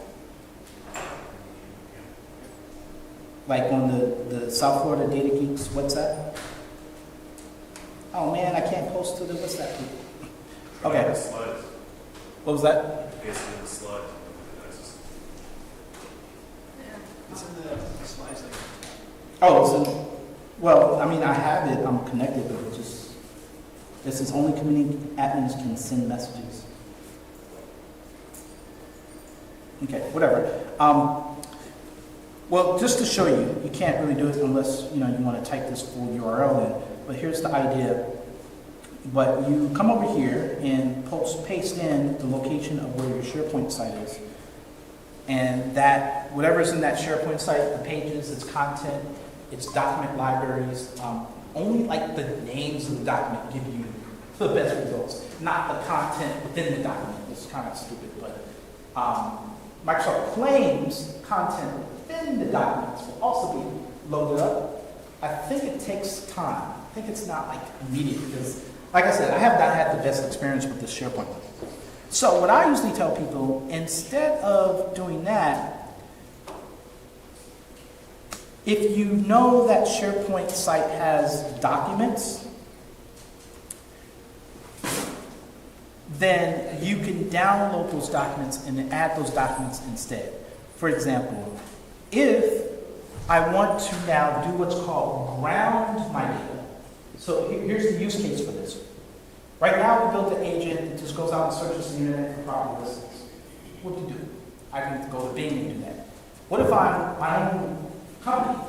Like on the South Florida Data Geeks WhatsApp? Oh man, I can't post to the WhatsApp group. Okay. What was that? Basically the slide. It's in the slides there. Oh, so, well, I mean, I have it, I'm connected, but it just, this is only community admins can send messages. Okay, whatever. Well, just to show you, you can't really do it unless, you want to type this full URL in, but here's the idea. But you come over here and paste in the location of where your SharePoint site is. And that, whatever's in that SharePoint site, the pages, its content, its document libraries, only like the names of the document give you the best results, not the content within the document. It's kind of stupid, but Microsoft claims content within the documents will also be loaded up. I think it takes time. I think it's not like immediate because, like I said, I have not had the best experience with this SharePoint. So what I usually tell people, instead of doing that, if you know that SharePoint site has documents, then you can download those documents and then add those documents instead. For example, if I want to now do what's called ground my data. So here's the use case for this. Right now we built an agent that just goes out and searches the internet for property listings. what to do. I can go to Bing and do that. What if I'm my own company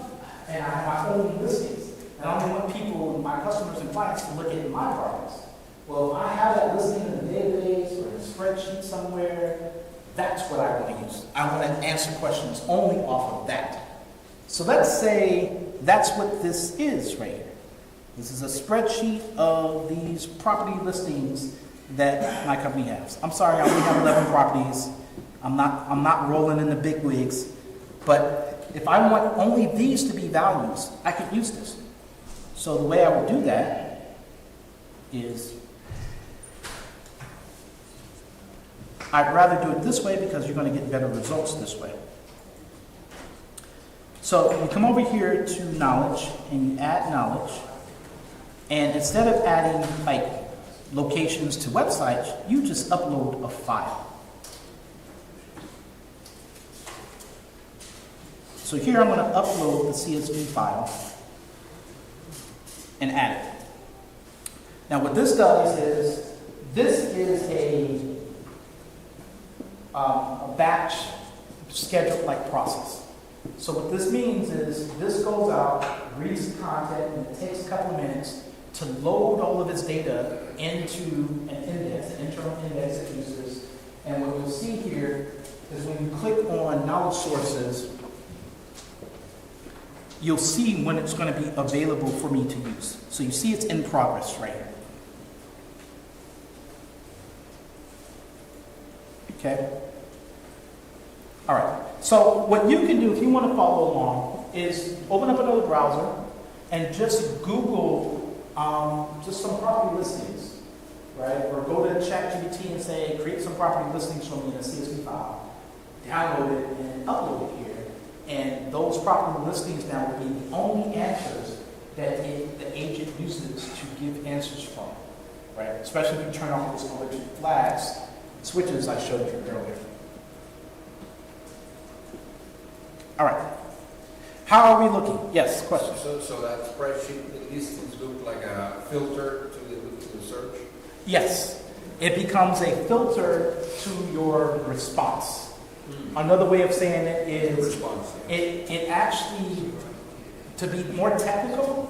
and I have my own listings and I only want people, my customers and clients to look at my properties? Well, if I have that listing in a database or in a spreadsheet somewhere, that's what I want to use. I want to answer questions only off of that. So let's say that's what this is right here. This is a spreadsheet of these property listings that my company has. I'm sorry, I only have 11 properties. I'm not rolling in the big wigs. But if I want only these to be values, I can use this. So the way I would do that is, I'd rather do it this way because you're going to get better results this way. So you come over here to knowledge and you add knowledge. And instead of adding like locations to websites, you just upload a file. So here I'm going to upload the CSV file and add it. Now what this does is, this is a batch scheduled like process. So what this means is this goes out, reads the content, and it takes a couple of minutes to load all of its data into an index, an internal index it uses. And what you'll see here is when you click on knowledge sources, you'll see when it's going to be available for me to use. So you see it's in progress right here. Okay? All right. So what you can do if you want to follow along is open up another browser and just Google just some property listings, right? Or go to ChatGPT and say, create some property listings for me in a CSV file. Download it and upload it here. And those property listings now will be the only answers that the agent uses to give answers from, right? Especially if you turn off those allergic flags switches I showed you earlier. All right. How are we looking? Yes, question. So that spreadsheet, the listings look like a filter to the search? Yes. It becomes a filter to your response. Another way of saying it is, Response. it actually, to be more technical,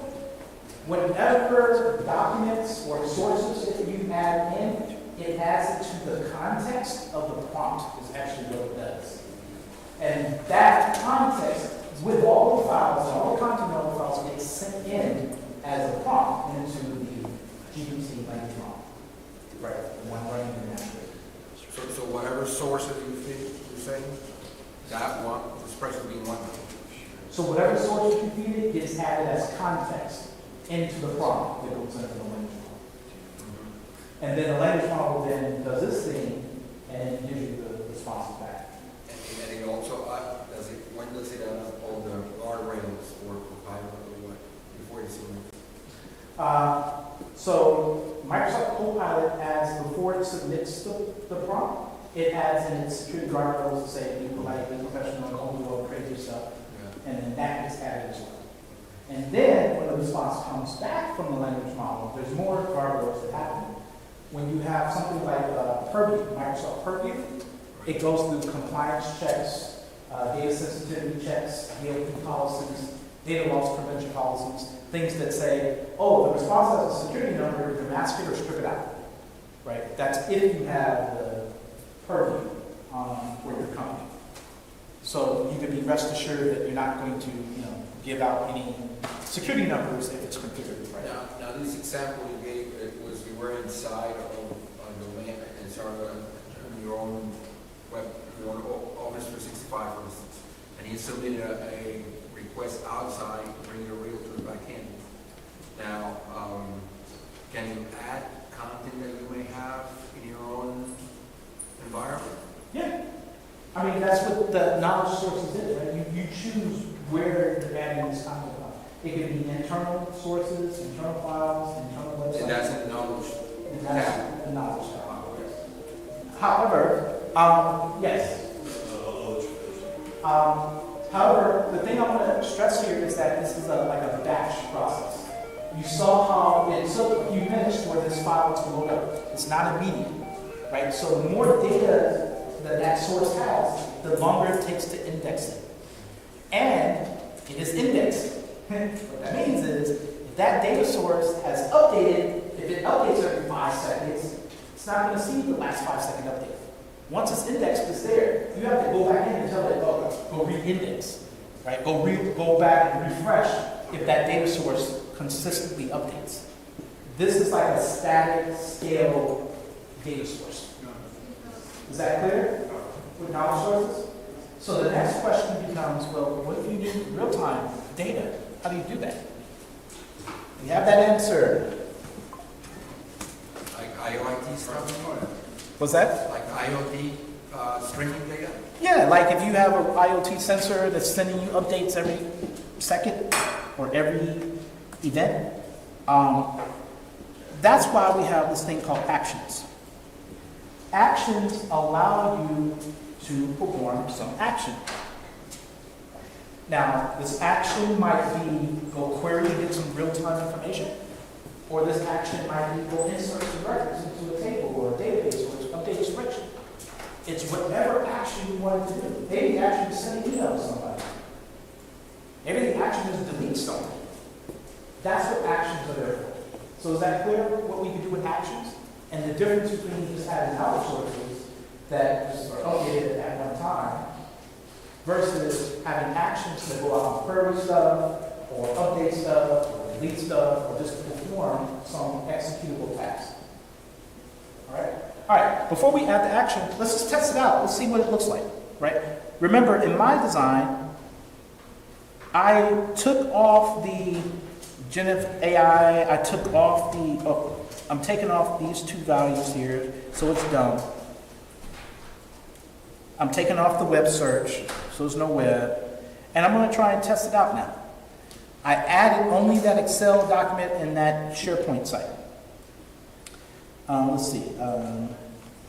whatever documents or sources that you add in, it adds it to the context of the prompt is actually what it does. And that context, with all the files, all the content of the files, gets sent in as a prompt into the GPT language model. Right, the one running in that. So whatever source that you feed, you're saying, that one, the spreadsheet being one. So whatever source you feed it gets added as context into the prompt that goes into the language model. And then the language model then does this thing and gives you the response back. And it also, when does it add up all the guardrails for Copilot or what, before you see them? So Microsoft Copilot adds, before it submits the prompt, it adds in its security guardrails to say, be polite, be professional, don't do all crazy stuff. Yeah. And then that gets added as well. And then when the response comes back from the language model, there's more guardrails that happen. When you have something like Purview, Microsoft Purview, it goes through compliance checks, data sensitivity checks, DLP policies, data loss prevention policies, things that say, oh, the response has a security number, either mask it or strip it out. Right? That's if you have the Purview for your company. So you can be rest assured that you're not going to, give out any security numbers if it's configured right. Now this example you gave, it was you were inside of a domain and started your own web, your own Office 365, for instance, and you submitted a request outside to bring your realtor back in. Now, can you add content that you may have in your own environment? Yeah. I mean, that's what the knowledge sources is, right? You choose where you're adding this content from. It can be internal sources, internal files, internal websites. And that's in the knowledge. And that's the knowledge tab. However, yes. However, the thing I want to stress here is that this is like a batch process. You saw how it took a few minutes for this file to load up. It's not immediate, right? So the more data that source the longer it takes to index it. And it is indexed. What that means is, if that data source has updated, if it updates every 5 seconds, it's not going to see the last 5-second update. Once it's indexed, it's there. You have to go back in and tell it, oh, go re-index, right? Go back and refresh if that data source consistently updates. This is like a static scale data source. Is that clear? With knowledge sources? So the next question becomes, well, what if you need real-time data? How do you do that? You have that answer. Like IoT stuff? What's that? Like IoT streaming data? Yeah, like if you have an IoT sensor that's sending you updates every second or every event, that's why we have this thing called actions. Actions allow you to perform some action. Now, this action might be go query and get some real-time information, or this action might be go insert some records into a table or a database or update a spreadsheet. It's whatever action you want to do. Maybe the action is send an email to somebody. Maybe the action is delete something. That's what actions are there for. So is that clear what we can do with actions? And the difference between just having knowledge sources that just are updated at one time versus having actions that go out and query stuff or update stuff or delete stuff or just perform some executable task. All right? All right, before we add the action, let's just test it out. Let's see what it looks like, right? Remember, in my design, I took off the generative AI, I took off the, I'm taking off these 2 values here, so it's dumb. I'm taking off the web search, so there's no web, and I'm going to try and test it out now. I added only that Excel document and that SharePoint site. Let's see.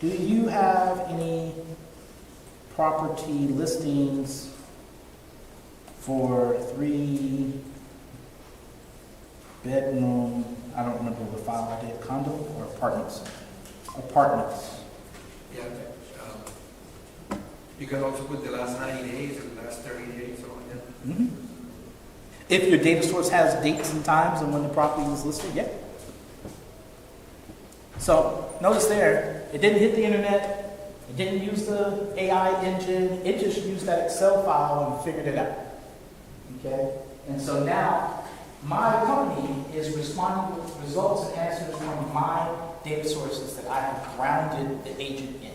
Do you have any property listings for 3-bedroom, I don't remember the file I did, condo or apartments? Apartments. Yeah. You can also put the last 90 days or the last 30 days, something like that. Mm-hmm. If your data source has dates and times and when the property was listed, yeah. So notice there, it didn't hit the internet, it didn't use the AI engine, it just used that Excel file and figured it out. Okay? And so now, my company is responding with results and answers from my data sources that I have grounded the agent in.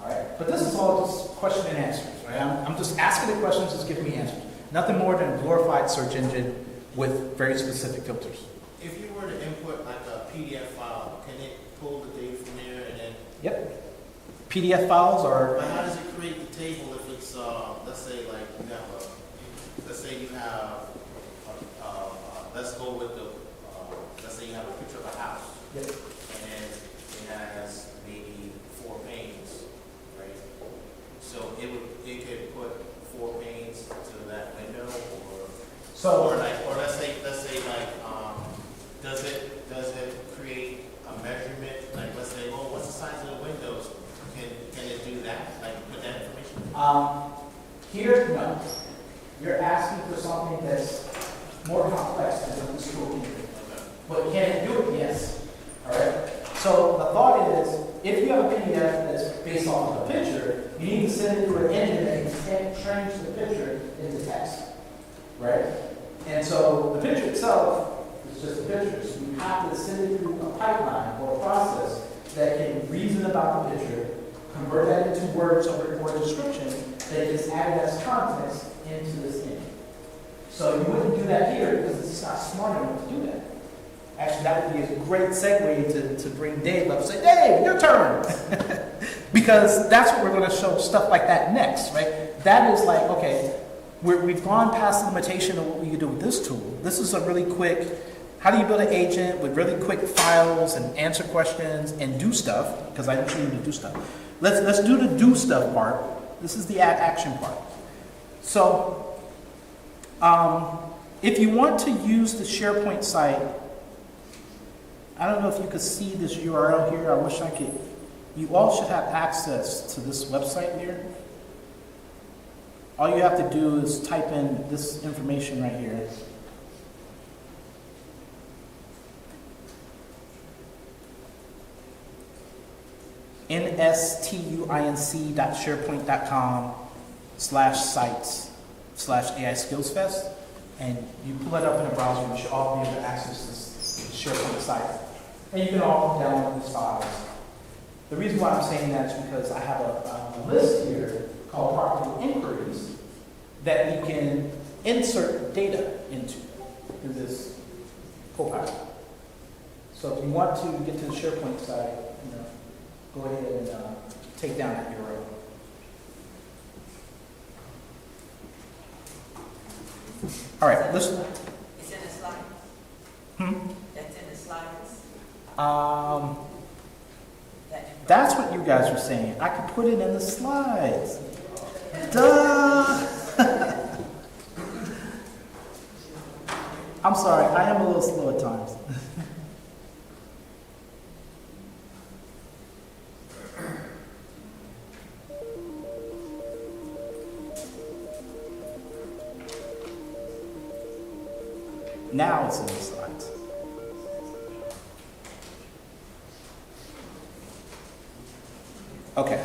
All right? But this is all just question and answers, right? I'm just asking the questions, just giving me answers. Nothing more than a glorified search engine with very specific filters. If you were to input like a PDF file, can it pull the data from there and then? Yep. PDF files are. But how does it create the table if it's, let's say like you have let's go with the, let's say you have a picture of a house. Yep. And it has maybe 4 panes, right? So it could put 4 panes to that window or let's say like, does it create a measurement? Like let's say, well, what's the size of the windows? Can it do that? Like put that information? Here, no. You're asking for something that's more complex than what this tool can do. But can it do it? Yes. All right. So the thought is, if you have a PDF that's based off of a picture, you need to send it through an engine that can change the picture into text, right? And so the picture itself is just a picture. So you have to send it through a pipeline or a process that can reason about the picture, convert that into words or a description that is added as context into this image. So you wouldn't do that here because it's just not smart enough to do that. Actually, that would be a great segue to bring Dave up and say, Dave, your turn. Because that's what we're going to show stuff like that next, right? That is like, okay, we've gone past the limitation of what we can do with this tool. This is a really quick, how do you build an agent with really quick files and answer questions and do stuff, because I usually need to do stuff. Let's do the do stuff part. This is the add action part. So, if you want to use the SharePoint site, I don't know if you could see this URL here. I wish I could. You all should have access to this website here. all you have to do is type in this information right here. nstuinc.sharepoint.com/sites/AI Skills Fest, and you pull it up in a browser, you should all be able to access this SharePoint site. And you can all download these files. The reason why I'm saying that is because I have a list here called property inquiries that we can insert data into through this Copilot. So if you want to get to the SharePoint site, go ahead and take down that URL. All right, listen. It's in the slides. That's in the slides. That's what you guys were saying. I could put it in the slides. Duh. I'm sorry, I am a little slow at times. Now it's in the slides. Okay.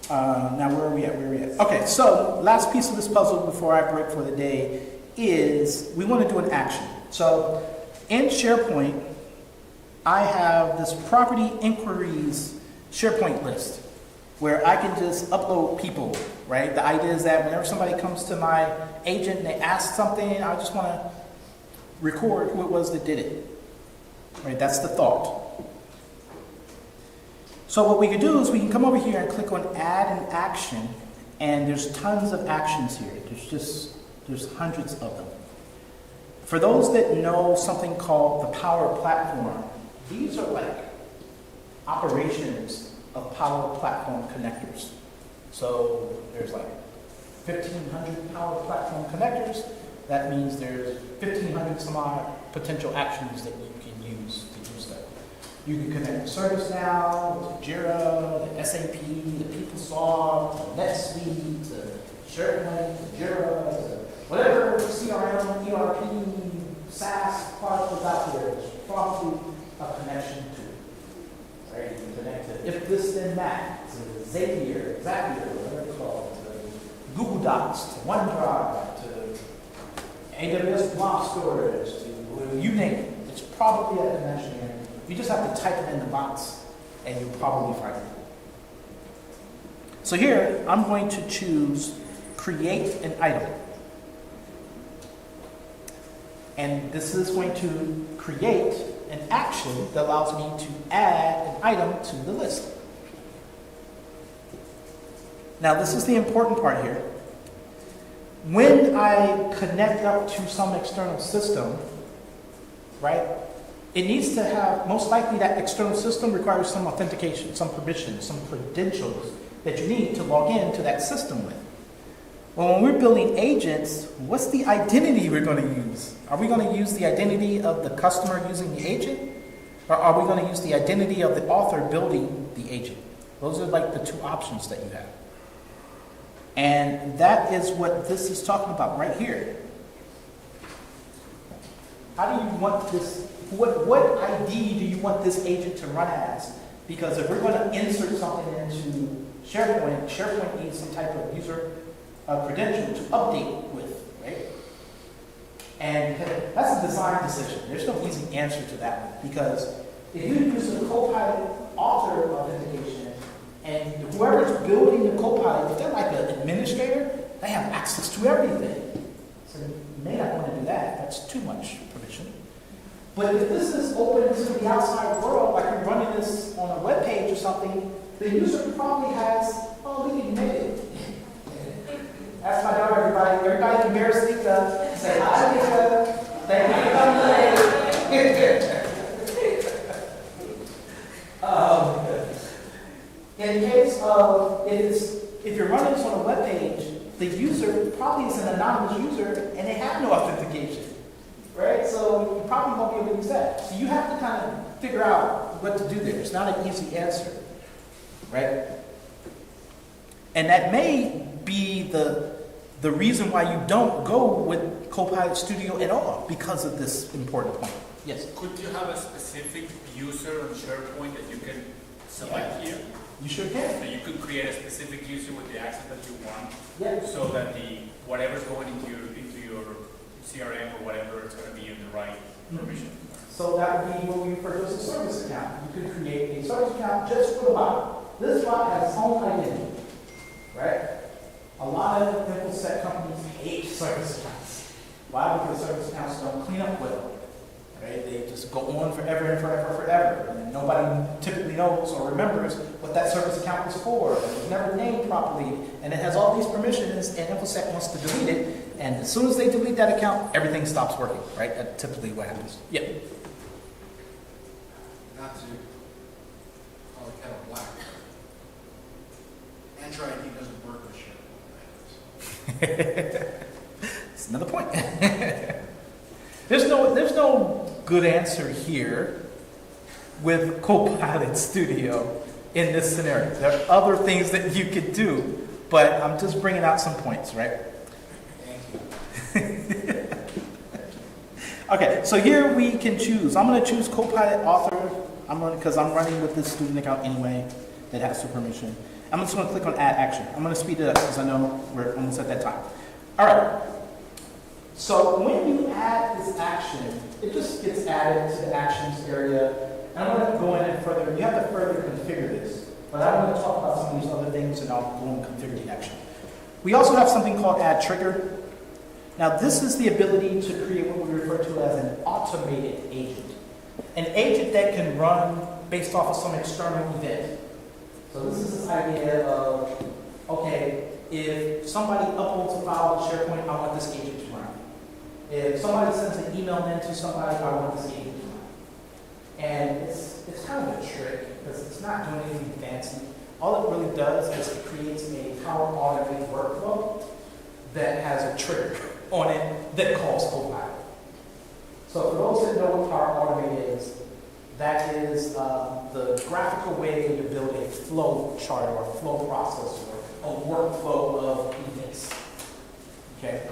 Now where are we at? Okay, so last piece of this puzzle before I break for the day is we want to do an action. So in SharePoint, I have this property inquiries SharePoint list where I can just upload people, right? The idea is that whenever somebody comes to my agent and they ask something, I just want to record who it was that did it, right? That's the thought. So what we can do is we can come over here and click on add an action, and there's tons of actions here. There's hundreds of them. For those that know something called the Power Platform, these are like operations of Power Platform connectors. So there's like 1,500 Power Platform connectors. That means there's 1,500 some odd potential actions that you can use to use that. You can connect to ServiceNow, to Jira, to SAP, to PeopleSoft, to NetSuite, to SharePoint, to Jira, to whatever CRM, ERP, SaaS product is out there. There's probably a connection to. Right? You can connect to if this then that, to Zapier, whatever it's called, to Google Docs, to OneDrive, to AWS block storage, to you name it. It's probably a connection here. You just have to type it in the box and you'll probably find it. So here, I'm going to choose create an item. And this is going to create an action that allows me to add an item to the list. Now, this is the important part here. When I connect up to some external system, right, it needs to have, most likely that external system requires some authentication, some permissions, some credentials that you need to log into that system with. Well, when we're building agents, what's the identity we're going to use? Are we going to use the identity of the customer using the agent? Or are we going to use the identity of the author building the agent? Those are like the two options that you have. And that is what this is talking about right here. How do you want this, what ID do you want this agent to run as? Because if we're going to insert something into SharePoint, SharePoint needs some type of user credential to update with, right? And that's a design decision. There's no easy answer to that one, because if you use a Copilot author authentication, and whoever's building the Copilot, if they're like an administrator, they have access to everything. So you may not want to do that. That's too much permission. But if this is open to the outside world, like you're running this on a web page or something, the user probably has, oh, look at you made it. That's my daughter, everybody. Everybody can bear speak up. Say hi, Lisa. Thank you for coming late. In case of, if you're running this on a web page, the user probably is an anonymous user and they have no authentication, right? So you probably won't be able to use that. So you have to kind of figure out what to do there. It's not an easy answer, right? And that may be the reason why you don't go with Copilot Studio at all, because of this important point. Yes? Could you have a specific user on SharePoint that you can select here? You sure can. So you could create a specific user with the access that you want, Yeah. so that whatever's going into your CRM or whatever, it's going to be in the right permission. So that would be what we refer to as a service account. You could create a service account just for the bot. This bot has its own identity, right? A lot of InfoSec companies hate service accounts. Why? Because service accounts don't clean up well. Right? They just go on forever and forever and forever. And nobody typically knows or remembers what that service account was for. It was never named properly. And it has all these permissions, and InfoSec wants to delete it. And as soon as they delete that account, everything stops working. Right? That's typically what happens. Yeah. Not to call the kettle black. Android ID doesn't work with SharePoint. That's another point. There's no good answer here with Copilot Studio in this scenario. There are other things that you could do, but I'm just bringing out some points, right? Thank you. Okay, so here we can choose. I'm going to choose Copilot Author. Because I'm running with this student account anyway that has super permission. I'm just going to click on Add Action. I'm going to speed it up because I know we're almost at that time. All right. So when you add this action, it just gets added to the actions area. And I'm going to go in and further. You have to further configure this. But I'm going to talk about some of these other things, and I'll go and configure the action. We also have something called Add Trigger. Now, this is the ability to create what we refer to as an automated agent. An agent that can run based off of some external event. So this is this idea of, okay, if somebody uploads a file to SharePoint, I want this agent to run. If somebody sends an email in to somebody, I want this agent to run. And it's kind of a trick, because it's not doing anything fancy. All it really does is it creates a Power Automate workflow that has a trigger on it that calls Copilot. So for those that know what Power Automate is, that is the graphical way to build a flow chart or a flow process or a workflow of events. Okay?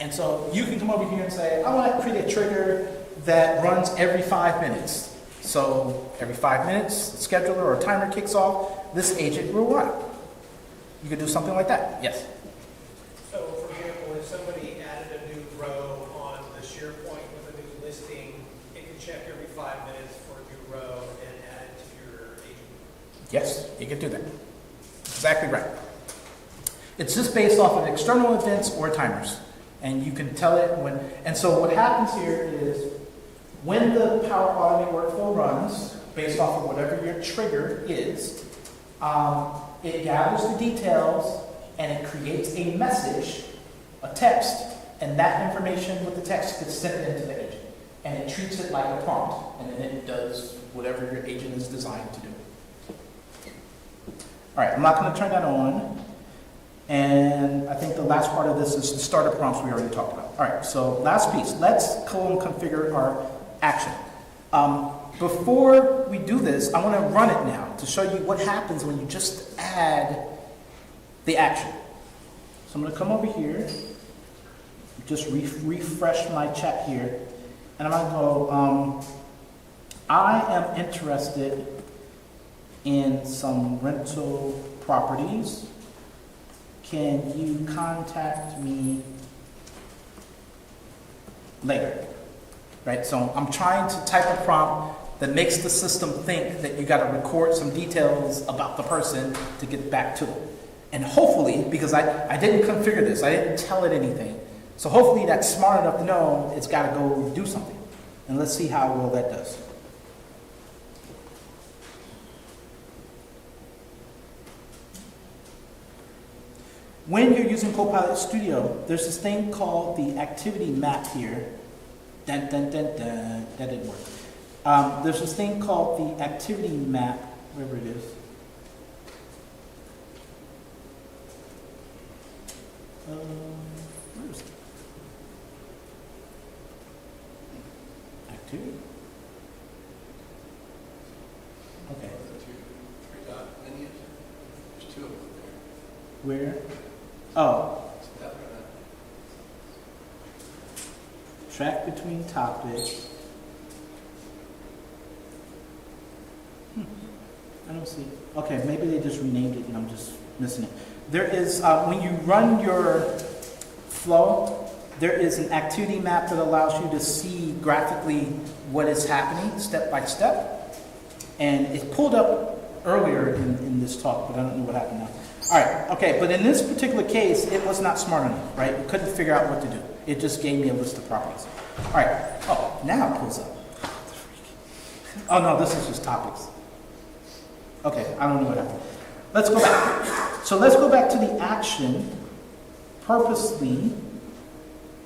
And so you can come over here and say, I want to create a trigger that runs every 5 minutes. So every 5 minutes, the scheduler or timer kicks off, this agent will run. You could do something like that. Yes? So, for example, if somebody added a new row on the SharePoint with a new listing, it can check every 5 minutes for a new row and add it to your agent. Yes, you can do that. Exactly right. It's just based off of external events or timers. And you can tell it when, and so what happens here is when the Power Automate workflow runs, based off of whatever your trigger is, it gathers the details and it creates a message, a text, and that information with the text gets sent into the agent. And it treats it like a prompt, and then it does whatever your agent is designed to do. All right, I'm not going to turn that on. And I think the last part of this is the starter prompts we already talked about. All right, so last piece. Let's configure our action. Before we do this, I want to run it now to show you what happens when you just add the action. So I'm going to come over here, just refresh my chat here, and I'm going to go, I am interested in some rental properties. Can you contact me later? Right, so I'm trying to type a prompt that makes the system think that you got to record some details about the person to get back to them. And hopefully, because I didn't configure this, I didn't tell it anything, so hopefully that's smart enough to know it's got to go do something. And let's see how well that does. When you're using Copilot Studio, there's this thing called the activity map here. Dun, dun, dun, dun. That didn't work. There's this thing called the activity map, wherever it is. Where is it? Activity. Okay. Three dot lineage. There's two of them Where? Oh, track between topics. I don't see it. Okay, maybe they just renamed it and I'm just missing it. There is, when you run your flow, there is an activity map that allows you to see graphically what is happening step by step. And it pulled up earlier in this talk, but I don't know what happened now. All right, okay, but in this particular case, it was not smart enough, right? It couldn't figure out what to do. It just gave me a list of properties. All right, oh, now it pulls up. Oh no, this is just topics. Okay, I don't know what happened. Let's go back. So let's go back to the action purposely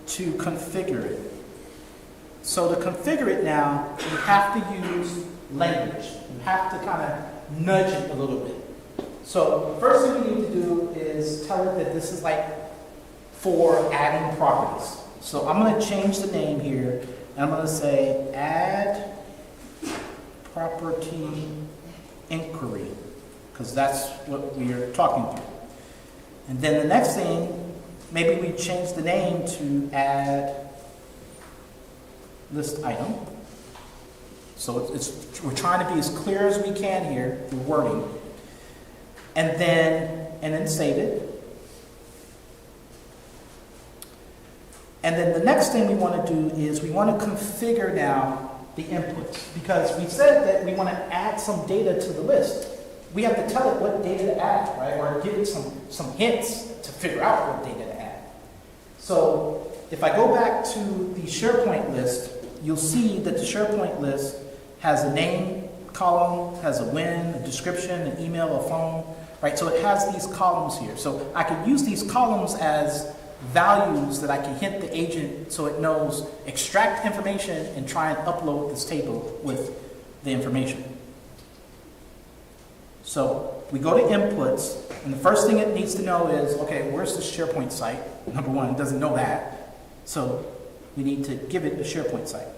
to configure it. So to configure it now, you have to use language. You have to kind of nudge it a little bit. So the first thing we need to do is tell it that this is like for adding properties. So I'm going to change the name here, and I'm going to say add property inquiry, because that's what we are talking through. And then the next thing, maybe we change the name to add list item. So we're trying to be as clear as we can here, the wording. And then save it. And then the next thing we want to do is we want to configure now the inputs, because we said that we want to add some data to the list. We have to tell it what data to add, right? Or give it some hints to figure out what data to add. So if I go back to the SharePoint list, you'll see that the SharePoint list has a name column, has a when, a description, an email, a phone, right? So it has these columns here. So I can use these columns as values that I can hint the agent so it knows extract information and try and upload this table with the information. So we go to inputs, and the first thing it needs to know is, okay, where's the SharePoint site? Number one, it doesn't know that. So we need to give it a SharePoint site.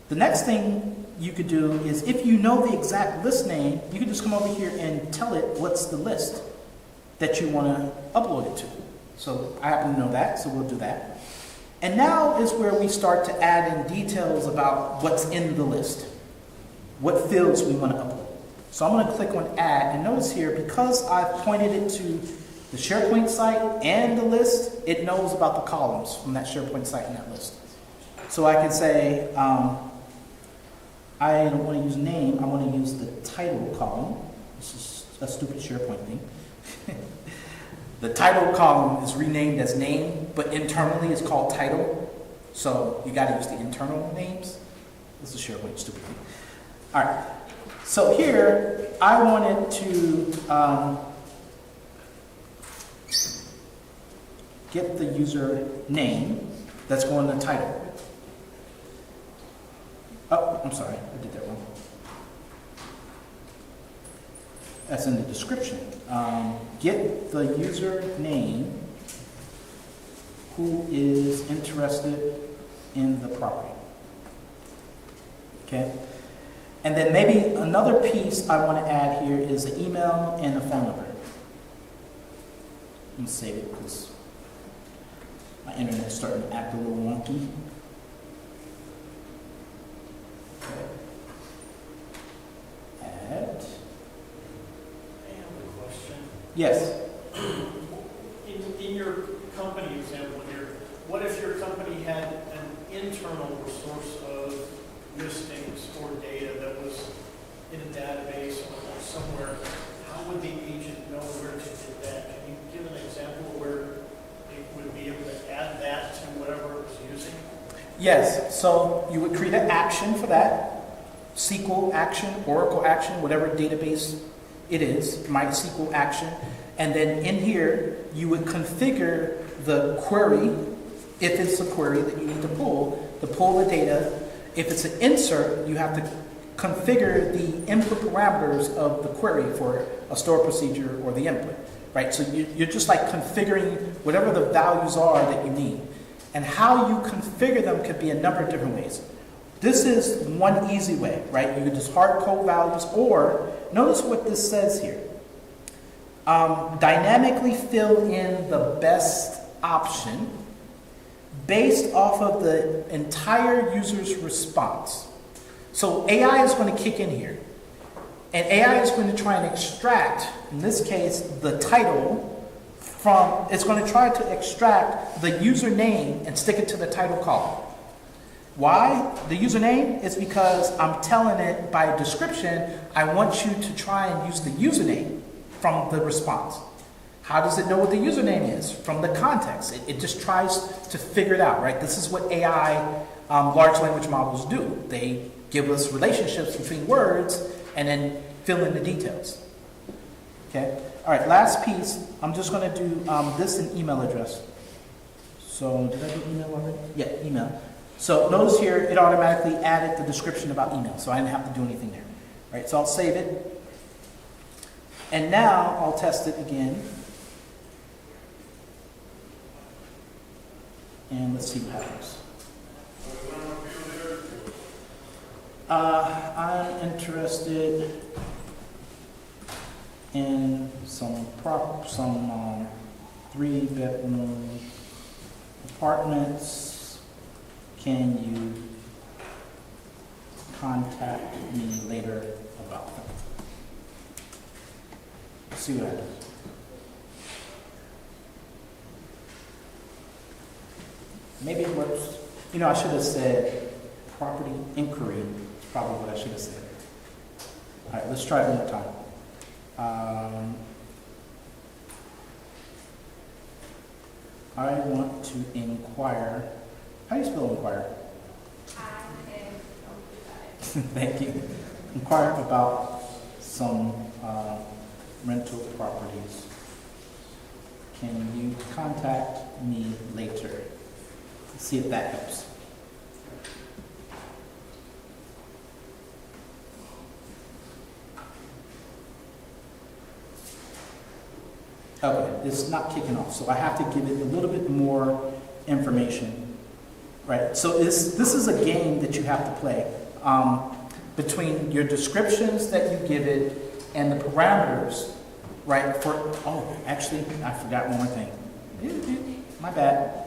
The next thing you could do is, if you know the exact list name, you can just come over here and tell it what's the list that you want to upload it to. So I happen to know that, so we'll do that. And now is where we start to add in details about what's in the list, what fields we want to upload. So I'm going to click on add, and notice here, because I've pointed it to the SharePoint site and the list, it knows about the columns from that SharePoint site and that list. So I can say, I don't want to use name, I want to use the title column. This is a stupid SharePoint thing. The title column is renamed as name, but internally it's called title. So you got to use the internal names. This is SharePoint, stupid thing. All right. So here, I wanted to get the user name that's going in the title. Oh, I'm sorry, I did that wrong. That's in the description. Get the user name who is interested in the property. Okay? And then maybe another piece I want to add here is the email and the phone number. Let me save it because my internet's starting to act a little wonky. Okay. Add. I have a question. Yes. In your company example here, what if your company had an internal source of listings or data that was in a database or somewhere? How would the agent know where to do that? Can you give an example where it would be able to add that to whatever it was using? Yes, so you would create an action for that, SQL action, Oracle action, whatever database it is, MySQL action, and then in here you would configure the query, if it's a query that you need to pull the data. If it's an insert, you have to configure the input parameters of the query for a store procedure or the input, right? So you're just like configuring whatever the values are that you need. And how you configure them could be a number of different ways. This is one easy way, right? You could just hard code values, or notice what this says here. dynamically fill in the best option based off of the entire user's response. So AI is going to kick in here. And AI is going to try and extract, in this case, the title from, it's going to try to extract the username and stick it to the title column. Why? The username is because I'm telling it by description, I want you to try and use the username from the response. How does it know what the username is? From the context. It just tries to figure it out, right? This is what AI large language models do. They give us relationships between words and then fill in the details. Okay? All right, last piece. I'm just going to do this in email address. So, did I do email already? Yeah, email. So, notice here, it automatically added the description about email, so I didn't have to do anything there. All right, so I'll save it. And now, I'll test it again. And let's see what happens. I'm interested in some 3-bedroom apartments. Can you contact me later about them? Let's see what happens. Maybe it works. You know, I should have said property inquiry is probably what I should have said. All right, let's try it one more time. I want to inquire. How do you spell inquire? Thank you. Inquire about some rental properties. Can you contact me later? Let's see if that helps. Okay, it's not kicking off, so I have to give it a little bit more information, right? So this is a game that you have to play between your descriptions that you give it and the parameters, right? Actually, I forgot one more thing. My bad.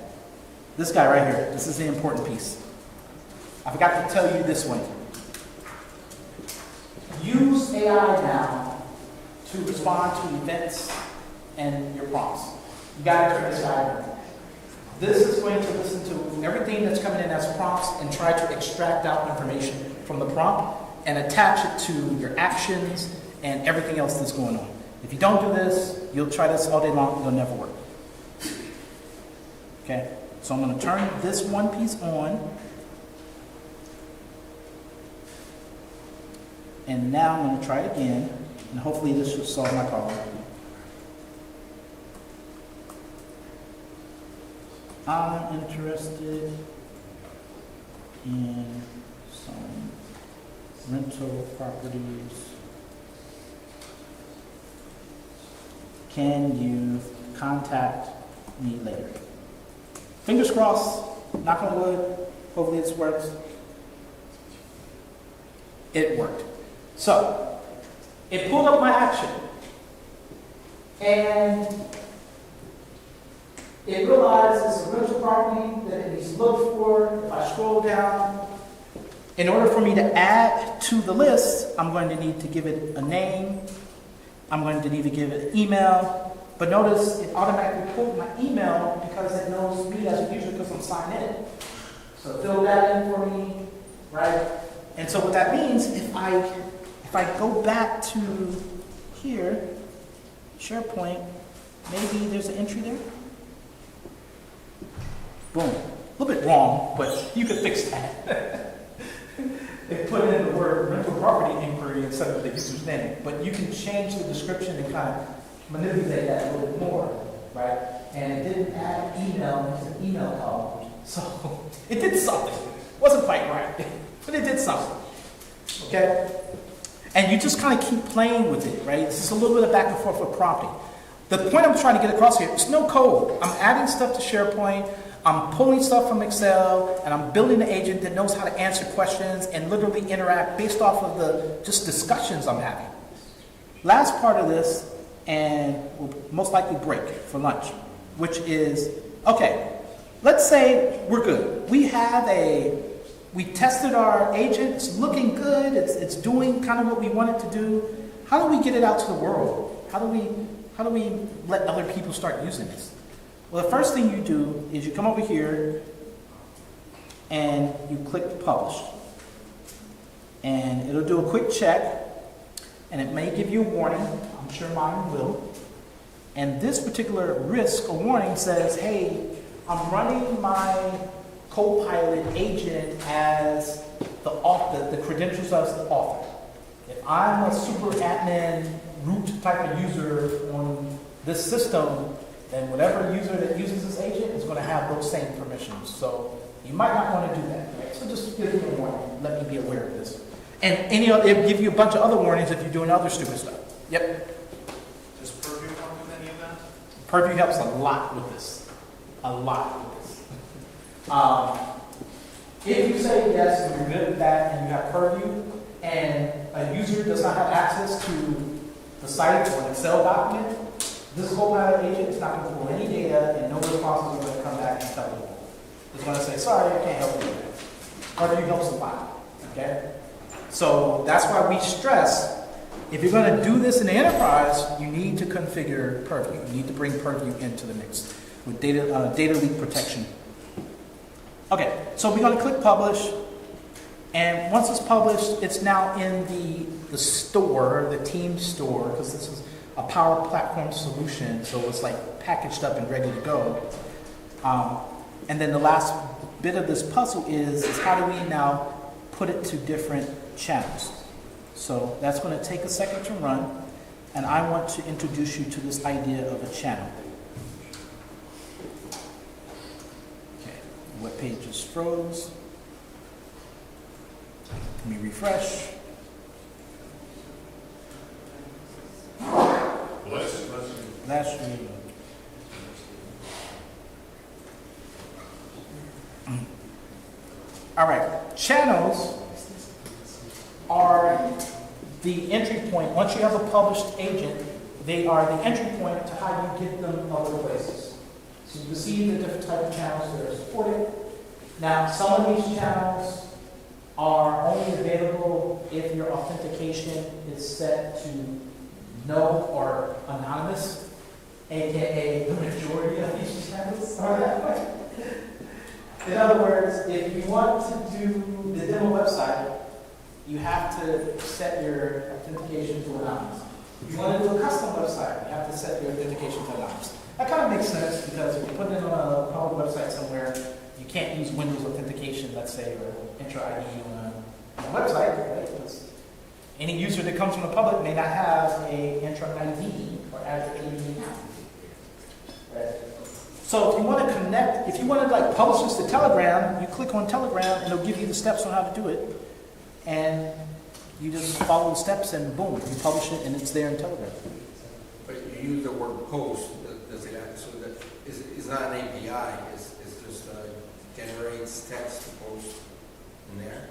This guy right here, this is the important piece. I forgot to tell you this one. Use AI now to respond to events and your prompts. You got to turn this guy on. This is going to listen to everything that's coming in as prompts and try to extract out information from the prompt and attach it to your actions and everything else that's going on. If you don't do this, you'll try this all day long, it'll never work. Okay? So I'm going to turn this one piece on. And now I'm going to try it again. And hopefully this should solve my problem. I'm interested in some rental properties. Can you contact me later? Fingers crossed, knock on wood, hopefully this works. It worked. So, it pulled up my action. And it realized it's a rental property that it needs to look for. If I scroll down, in order for me to add to the list, I'm going to need to give it a name. I'm going to need to give it an email. But notice it automatically pulled my email because it knows me as a user because I'm signed in. So fill that in for me, right? And so what that means, if I go back to here, SharePoint, maybe there's an entry there. Boom. A little bit wrong, but you could fix that. It put in the word rental property inquiry instead of the user's name. But you can change the description and kind of manipulate that a little bit more, right? And it didn't add email into the email column. So it did something. It wasn't quite right, but it did something. Okay? And you just kind of keep playing with it, right? This is a little bit of back and forth with prompting. The point I'm trying to get across here is no code. I'm adding stuff to SharePoint. I'm pulling stuff from Excel, and I'm building an agent that knows how to answer questions and literally interact based off of the just discussions I'm having. Last part of this and will most likely break for lunch, which is, okay, let's say we're good. We tested our agent, it's looking good, it's doing kind of what we want it to do. How do we get it out to the world? How do we let other people start using this? Well, the first thing you do is you come over here and you click publish. And it'll do a quick check, and it may give you a warning. I'm sure mine will. And this particular risk or warning says, hey, I'm running my Copilot agent as the author, the credentials as the author. If I'm a super admin root type of user on this system, then whatever user that uses this agent is going to have those same permissions. So you might not want to do that. Right? So just give me a warning. Let me be aware of this. And it'll give you a bunch of other warnings if you're doing other stupid stuff. Yep. Does Purview help with any of that? Purview helps a lot with this. A lot with this. If you say yes and you're good with that and you have Purview and a user does not have access to the site or an Excel document, this Copilot agent is not going to pull any data and no responses are going to come back and tell you. It's going to say, sorry, I can't help you with that. Purview helps a lot. Okay? So that's why we stress, if you're going to do this in the enterprise, you need to configure Purview. You need to bring Purview into the mix with data leak protection. Okay, so we're going to click publish, and once it's published, it's now in the store, the team store, because this is a Power Platform solution, so it's like packaged up and ready to go. And then the last bit of this puzzle is how do we now put it to different channels. So that's going to take a second to run, and I want to introduce you to this idea of a channel. Okay, the web page is froze. Let me refresh. Last year. All right, channels are the entry point. Once you have a published agent, they are the entry point to how you get them other places. So you can see the different type of channels that are supported. Now, some of these channels are only available if your authentication is set to no or anonymous, aka the majority of these channels are that way. In other words, if you want to do the demo website, you have to set your authentication to anonymous. If you want to do a custom website, you have to set your authentication to anonymous. That kind of makes sense because if you put it on a public website somewhere, you can't use Windows authentication, let's say, or Entra ID on a website, right? Because any user that comes from the public may not have a Entra ID or Azure AD account. Right? So if you want to connect, if you want to like publish this to Telegram, you click on Telegram and it'll give you the steps on how to do it. And you just follow the steps and boom, you publish it and it's there in Telegram. But you use the word post, does it act, so that it's not an API, it's just generates text to post in there?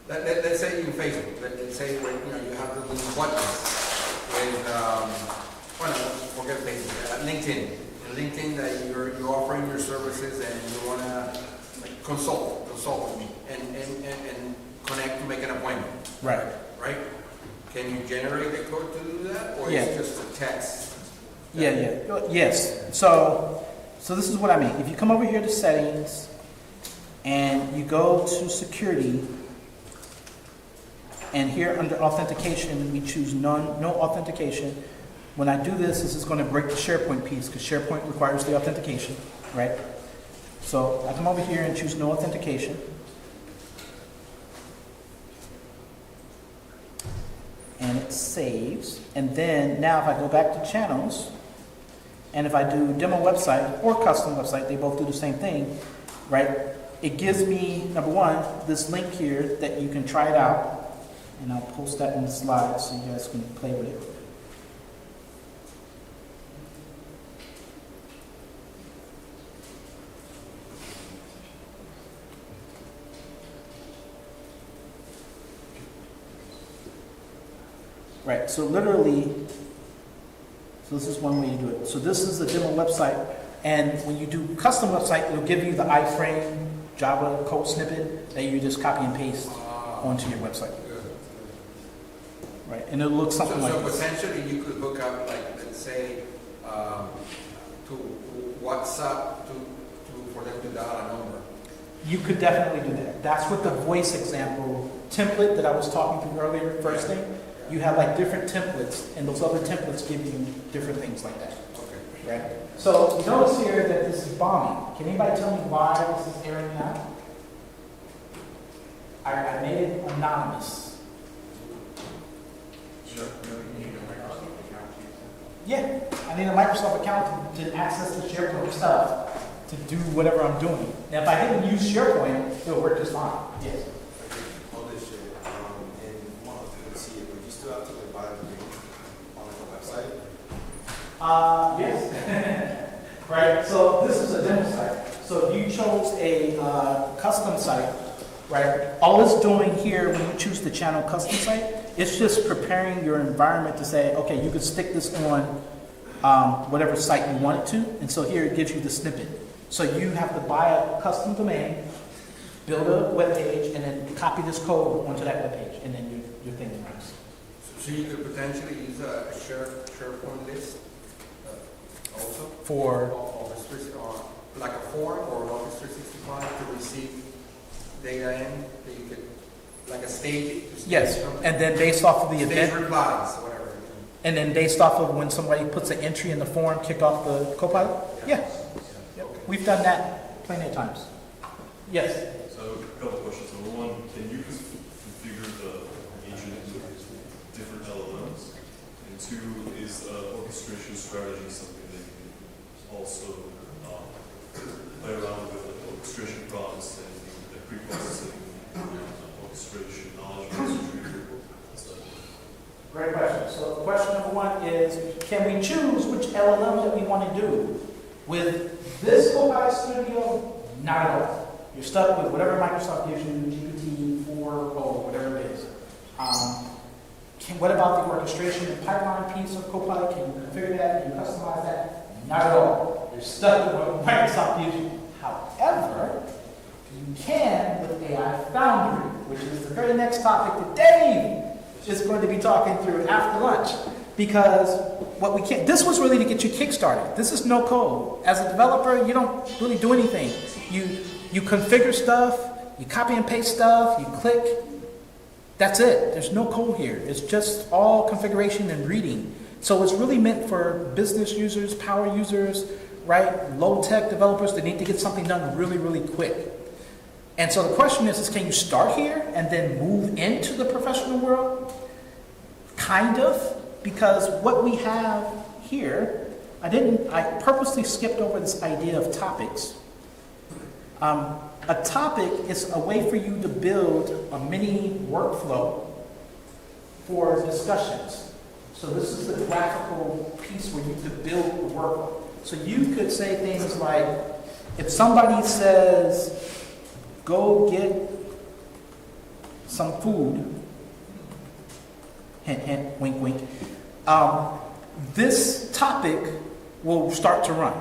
Let's say in Facebook, let's say where you have the little buttons with, forget Facebook, LinkedIn. In LinkedIn that you're offering your services and you want to consult with me and connect to make an appointment. Right. Right? Can you generate the code to do that, or is it just a text? Yes. So this is what I mean. If you come over here to settings and you go to security, and here under authentication, we choose no authentication. When I do this, this is going to break the SharePoint piece because SharePoint requires the authentication, right? So I come over here and choose no authentication. And it saves. And then now if I go back to channels, and if I do demo website or custom website, they both do the same thing, right? It gives me, number one, this link here that you can try it out. And I'll post that in the slides so you guys can play with it. right? So literally, so this is one way to do it. So this is the demo website, and when you do custom website, it'll give you the iframe Java code snippet that you just copy and paste onto your website, right? And it'll look something like So this. potentially you could hook up, like, let's say, to WhatsApp for them to dial a number. You could definitely do that. That's what the voice example template that I was talking through earlier, first thing. You have like different templates, and those other templates give you different things like that. Okay. Right? So you notice here that this is bombing. Can anybody tell me why this is erroring out? I made it anonymous. Sure. You need a Microsoft account. Yeah, I need a Microsoft account to access the SharePoint stuff to do whatever I'm doing. Now, if I didn't use SharePoint, it would work just fine. Yes. All this shit, and one of them see it, but you still have to like buy the link on the website. Yes. Right, so this is a demo site. So if you chose a custom site, right, all it's doing here when you choose the channel custom site, it's just preparing your environment to say, okay, you could stick this on whatever site you want it to. And so here it gives you the snippet. So you have to buy a custom domain, build a web page, and then copy this code onto that web page, and then your thing runs. So you could potentially use a SharePoint list also? For Office 365, like a form or Office 365 to receive data in that you could, like a stage? yes, and then based off of the stage event, replies, whatever. and then based off of when somebody puts an entry in the form, kick off the Copilot? Yeah. Yep. We've done that plenty of times. Yes? So a couple questions. Number one, can you configure the agent with different LLMs? And two, is orchestration strategy something that you can also play around with, like orchestration prompts and the pre-processing, orchestration, knowledge base retrieval, stuff? Great question. So question number one is, can we choose which LLM that we want to do? With this Copilot Studio, not at all. You're stuck with whatever Microsoft gives you, GPT-4 or whatever it is. What about the orchestration and pipeline piece of Copilot? Can you configure that? Can you customize that? Not at all. You're stuck with what Microsoft gives you. However, you can with AI Foundry, which is the very next topic that Dave is going to be talking through after lunch. Because what we can't, this was really to get you kickstarted. This is no code. As a developer, you don't really do anything. You configure stuff, you copy and paste stuff, you click. That's it. There's no code here. It's just all configuration and reading. So it's really meant for business users, power users, right? Low-tech developers that need to get something done really, really quick. And so the question is can you start here and then move into the professional world? Kind of. Because what we have here, I purposely skipped over this idea of topics. A topic is a way for you to build a mini workflow for discussions. So this is the graphical piece where you could build a workflow. So you could say things like, if somebody says, go get some food, hint, hint, wink, wink, this topic will start to run.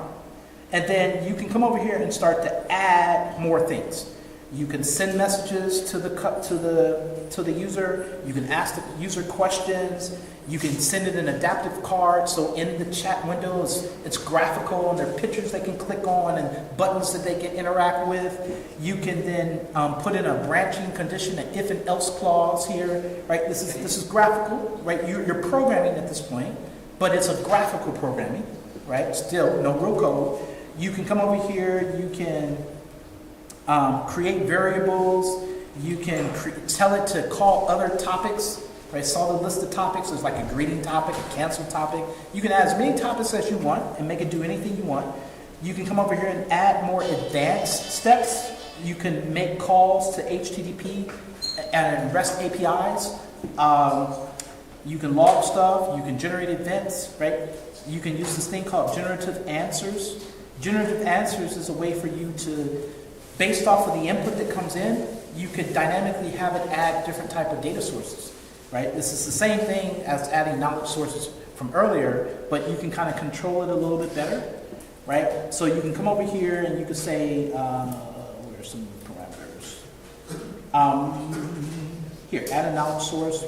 And then you can come over here and start to add more things. You can send messages to the user. You can ask the user questions. You can send it an adaptive card. So in the chat window, it's graphical and there are pictures they can click on and buttons that they can interact with. You can then put in a branching condition, an if and else clause here. Right? This is graphical. Right? You're programming at this point, but it's a graphical programming. Right? Still no real code. You can come over here. You can create variables. You can tell it to call other topics. Right? Saw the list of topics. There's like a greeting topic, a cancel topic. You can add as many topics as you want and make it do anything you want. You can come over here and add more advanced steps. You can make calls to HTTP and REST APIs. You can log stuff. You can generate events. Right? You can use this thing called generative answers. Generative answers is a way for you to, based off of the input that comes in, you could dynamically have it add different type of data sources. right? This is the same thing as adding knowledge sources from earlier, but you can kind of control it a little bit better, right? So you can come over here and you can say, where are some parameters? Here, add a knowledge source,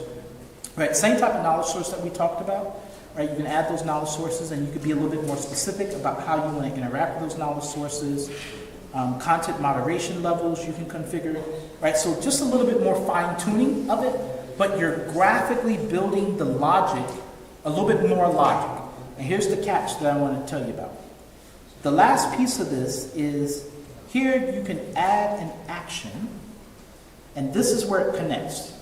right? Same type of knowledge source that we talked about, right? You can add those knowledge sources and you can be a little bit more specific about how you want to interact with those knowledge sources. Content moderation levels you can configure, right? So just a little bit more fine tuning of it, but you're graphically building the logic, a little bit more logic. And here's the catch that I want to tell you about. The last piece of this is here you can add an action, and this is where it connects.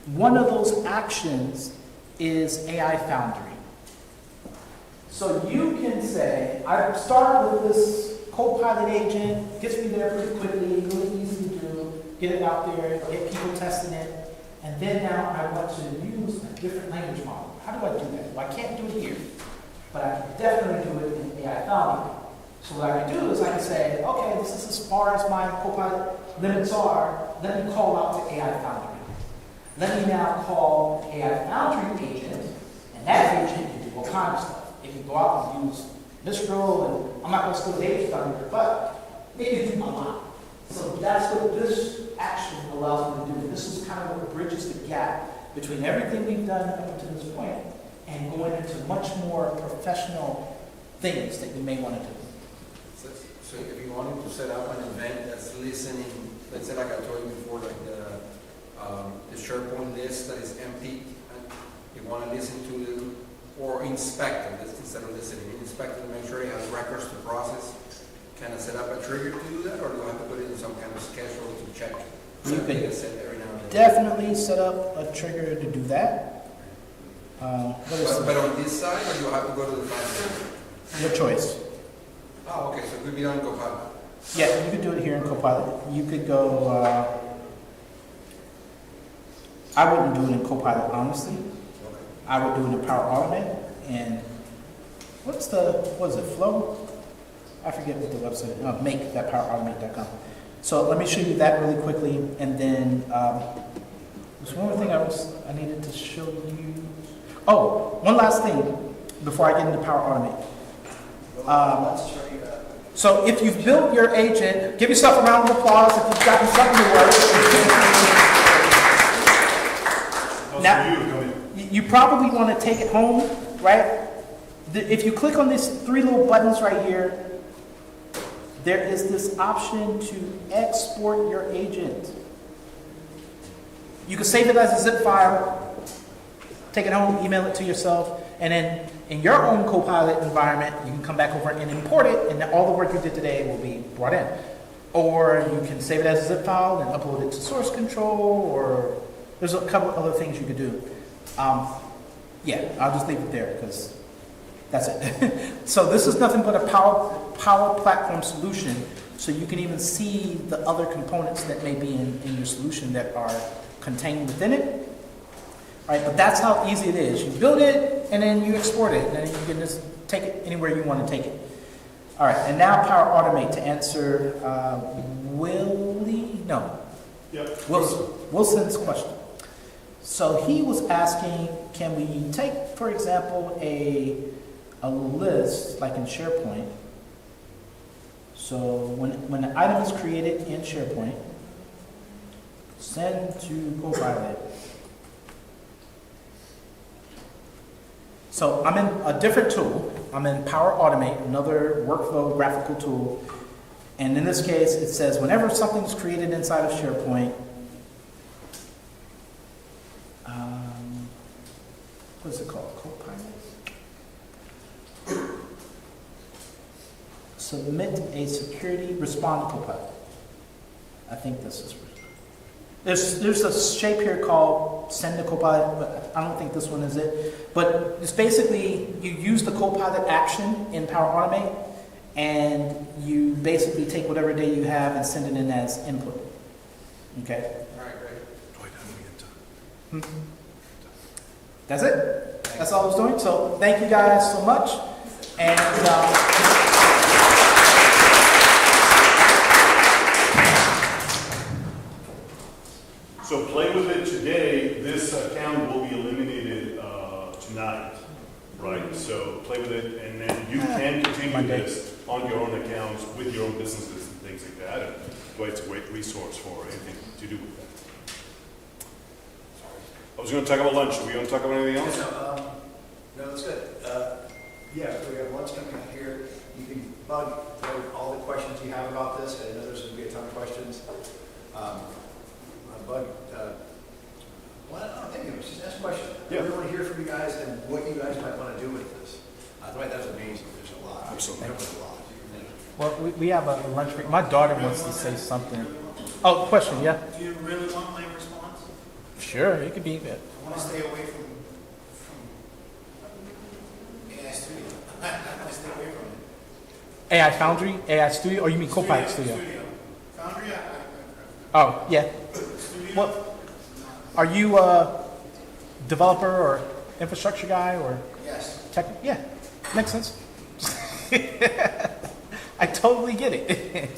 One of those actions is AI Foundry. So you can say, I start with this Copilot agent, gets me there pretty quickly, really easy to do, get it out there, get people testing it, and then now I want to use a different language model. How do I do that? Well, I can't do it here, but I can definitely do it in AI Foundry. So what I can do is I can say, okay, this is as far as my Copilot limits are, let me call out to AI Foundry. Let me now call AI Foundry agent, and that agent can do all kinds of stuff. It can go out and use Mistral, and I'm not going to steal the agent on here, but it can do a lot. So that's what this action allows me to do. This is kind of what bridges the gap between everything we've done up to this point and going into much more professional things that you may want to do. So if you wanted to set up an event that's listening, let's say like I told you before, like the SharePoint list that is empty, and you want to listen to them, or inspect them instead of listening, inspect them to make sure it has records to process. Can I set up a trigger to do that, or do I have to put it in some kind of schedule to check? You could set every now and then. definitely set up a trigger to do that. But on this side, or do I have to go to the front end? Your choice. Oh, okay, so it could be done in Copilot. Yeah, you could do it here in Copilot. You could go, I wouldn't do it in Copilot, honestly. I would do it in Power Automate. And what is it, Flow? I forget what the website, make that powerautomate.com. So let me show you that really quickly. And then there's one more thing I needed to show you. Oh, one last thing before I get into Power Automate. So if you've built your agent, give yourself a round of applause if you've gotten something to work. Now, you probably want to take it home, right? If you click on these three little buttons right here, there is this option to export your agent. You can save it as a zip file, take it home, email it to yourself, and then in your own Copilot environment, you can come back over and import it, and all the work you did today will be brought in. Or you can save it as a zip file and upload it to source control, or there's a couple of other things you could do. Yeah, I'll just leave it there because that's it. So this is nothing but a power platform solution, so you can even see the other components that may be in your solution that are contained within it. Right, but that's how easy it is. You build it, and then you export it, and then you can just take it anywhere you want to take it. All right, and now Power Automate to answer Wilson's question. So he was asking, can we take, for example, a list like in SharePoint? So when an item is created in SharePoint, send to Copilot. So I'm in a different tool. I'm in Power Automate, another workflow graphical tool. And in this case, it says whenever something's created inside of SharePoint, what is it called? Copilot? Submit a security, respond to Copilot. I think this is. There's a shape here called send to Copilot, but I don't think this one is it. But it's basically, you use the Copilot action in Power Automate, and you basically take whatever data you have and send it in as input. Okay? All right, great. Dwight, how do we get to? That's it. That's all I was doing. So thank you guys so much. And So play with this account will be eliminated tonight, right? So play with it, and then you can continue this on your own accounts with your own businesses and things like that. And Dwight's a great resource for anything to do with that. I was going to talk about lunch. Are we going to talk about anything else? No, that's good. Yeah, so we have lunch coming up here. You can bug all the questions you have about this. I know there's going to be a ton of questions. Bug, well, I don't think just ask questions. Yeah. We want to hear from you guys and what you guys might want to do with this. Dwight, that's amazing. There's a lot. Absolutely. There's a lot. Well, we have a lunch break. My daughter wants to say something. Oh, question, yeah? Do you really want my response? Sure, it could be. I want to stay away from AI Studio. I want to stay away from it. AI Foundry, AI Studio, or you mean Copilot Studio? Foundry, Oh, yeah. Studio. What, are you a developer or infrastructure guy or Yes. tech? Yeah, makes sense. I totally get it.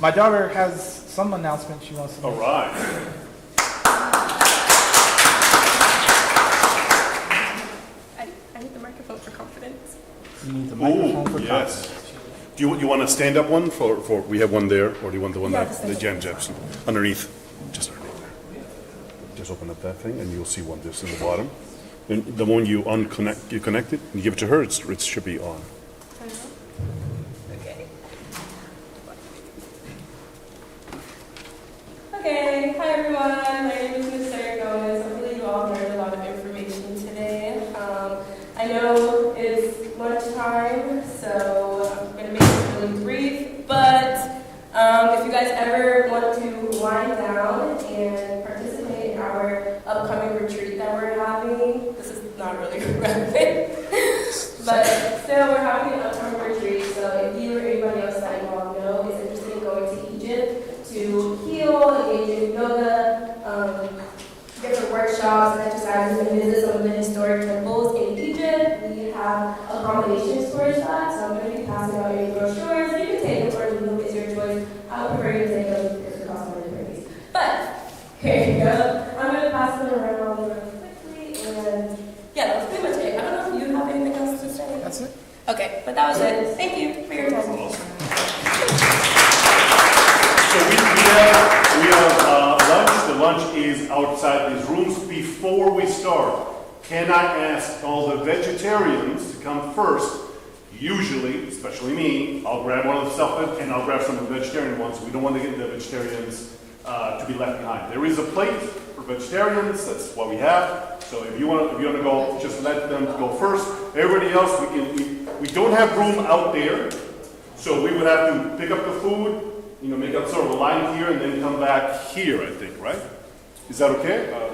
My daughter has some announcement she wants to make. All right. I need the microphone for confidence. You need the microphone for Yes. confidence. Do you want a stand-up one for, we have one there, or do you want the one Yeah, that, the Jan Jepson, underneath? Just underneath there. Just open up that thing and you'll see one just in the bottom. Then the one you connect it, and you give it to her, it should be on. Okay. Okay, hi everyone. My name is Ms. Goins. Hopefully you all learned a lot of information today. I know it's lunchtime, so I'm going to make this really brief, but if you guys ever want to wind down and participate in our upcoming retreat that we're having, this is not really relevant, but still we're having an upcoming retreat, so if you or anybody else that you all know is interested in going to Egypt to heal, engage in yoga, different workshops, exercises, and visit some of the historic temples in Egypt, we have accommodations towards that, so I'm going to be passing out any brochures. You can take them or leave them, it's your choice. I would prefer you to take them because it costs money for these. But, here you go. I'm going to pass them around really quickly, and yeah, that was pretty much it. I don't know if you have anything else to say. That's it? Okay, but that was it. Thank you for your time. So we have lunch. The lunch is outside these rooms. Before we start, can I ask all the vegetarians to come first? Usually, especially me, I'll grab one of the stuff and I'll grab some of the vegetarian ones. We don't want to get the vegetarians to be left behind. There is a plate for vegetarians. That's what we have. So if you want to go, just let them go first. Everybody else, we don't have room out there, so we would have to pick up the food. Make up sort of a line here and then come back here, I think, right? Is that okay? I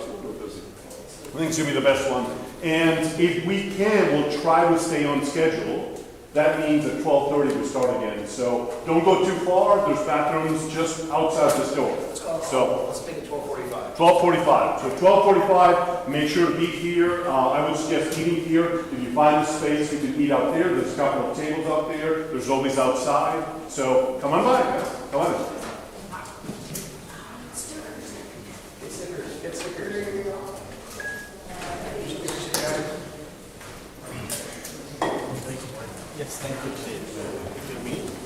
think it's going to be the best one. And if we can, we'll try to stay on schedule. That means at 12:30 we start again. So don't go too far. There's bathrooms just outside this door. Let's make it 12:45. 12:45. So 12:45, make sure to be here. I would suggest eating here. If you find a space, you can eat out there. There's a couple of tables out there. There's always outside. So come on by. Come on in. Get stickers. Yes, thank you.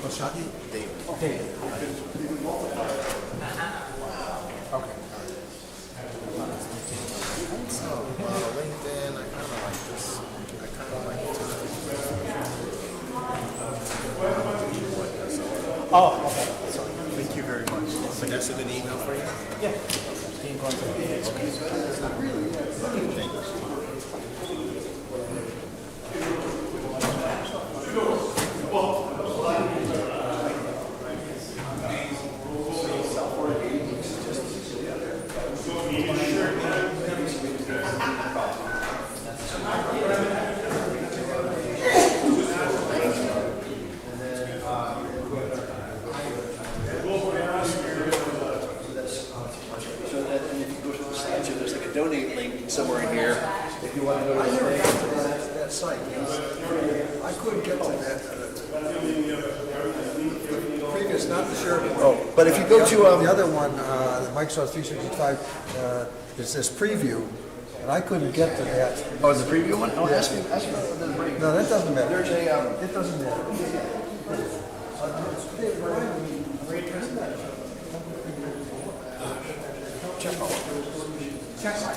Oshadi? David. Okay. Okay. So, LinkedIn, I kind of like this. I kind of like it. Oh, okay. So, thank you very much. So that's a good email for you? Yeah. Being going to donate link somewhere in here if you want to go to that site. I couldn't get to that. The previous It's not the SharePoint. But if you go to the other one, the Microsoft 365, it says preview, and I couldn't get to that. Oh, is the preview one? Oh, Yeah. ask me about the preview. No, that doesn't matter. There's a, It doesn't matter.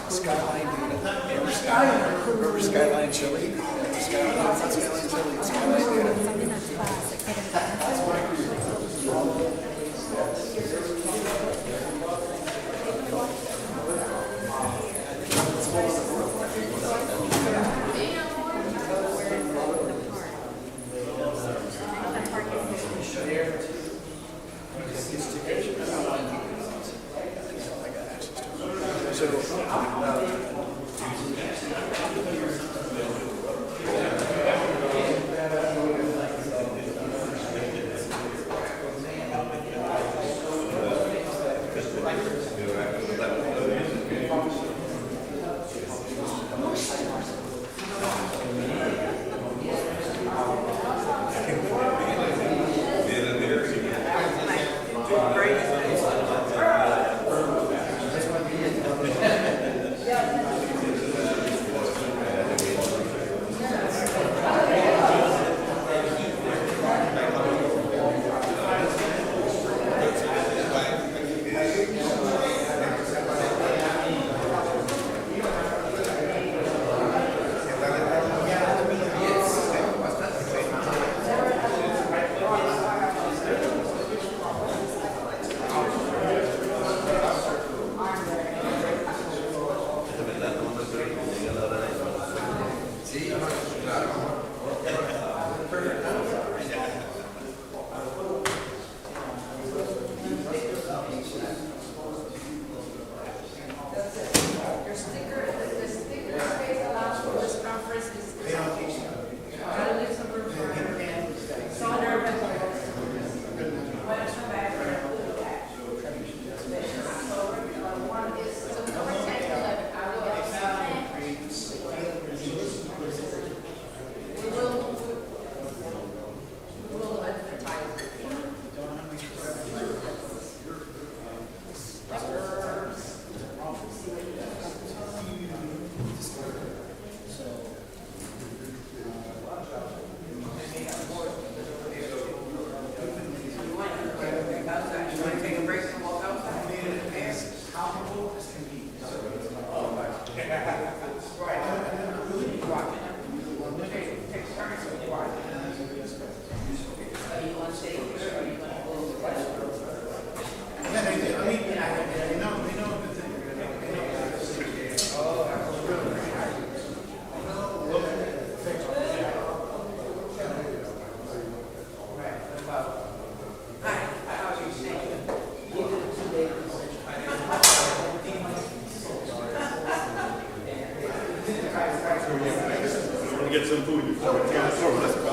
Skyline data. Remember Skyline Chili? Skyline Chili, Skyline data. Get some food before we transfer.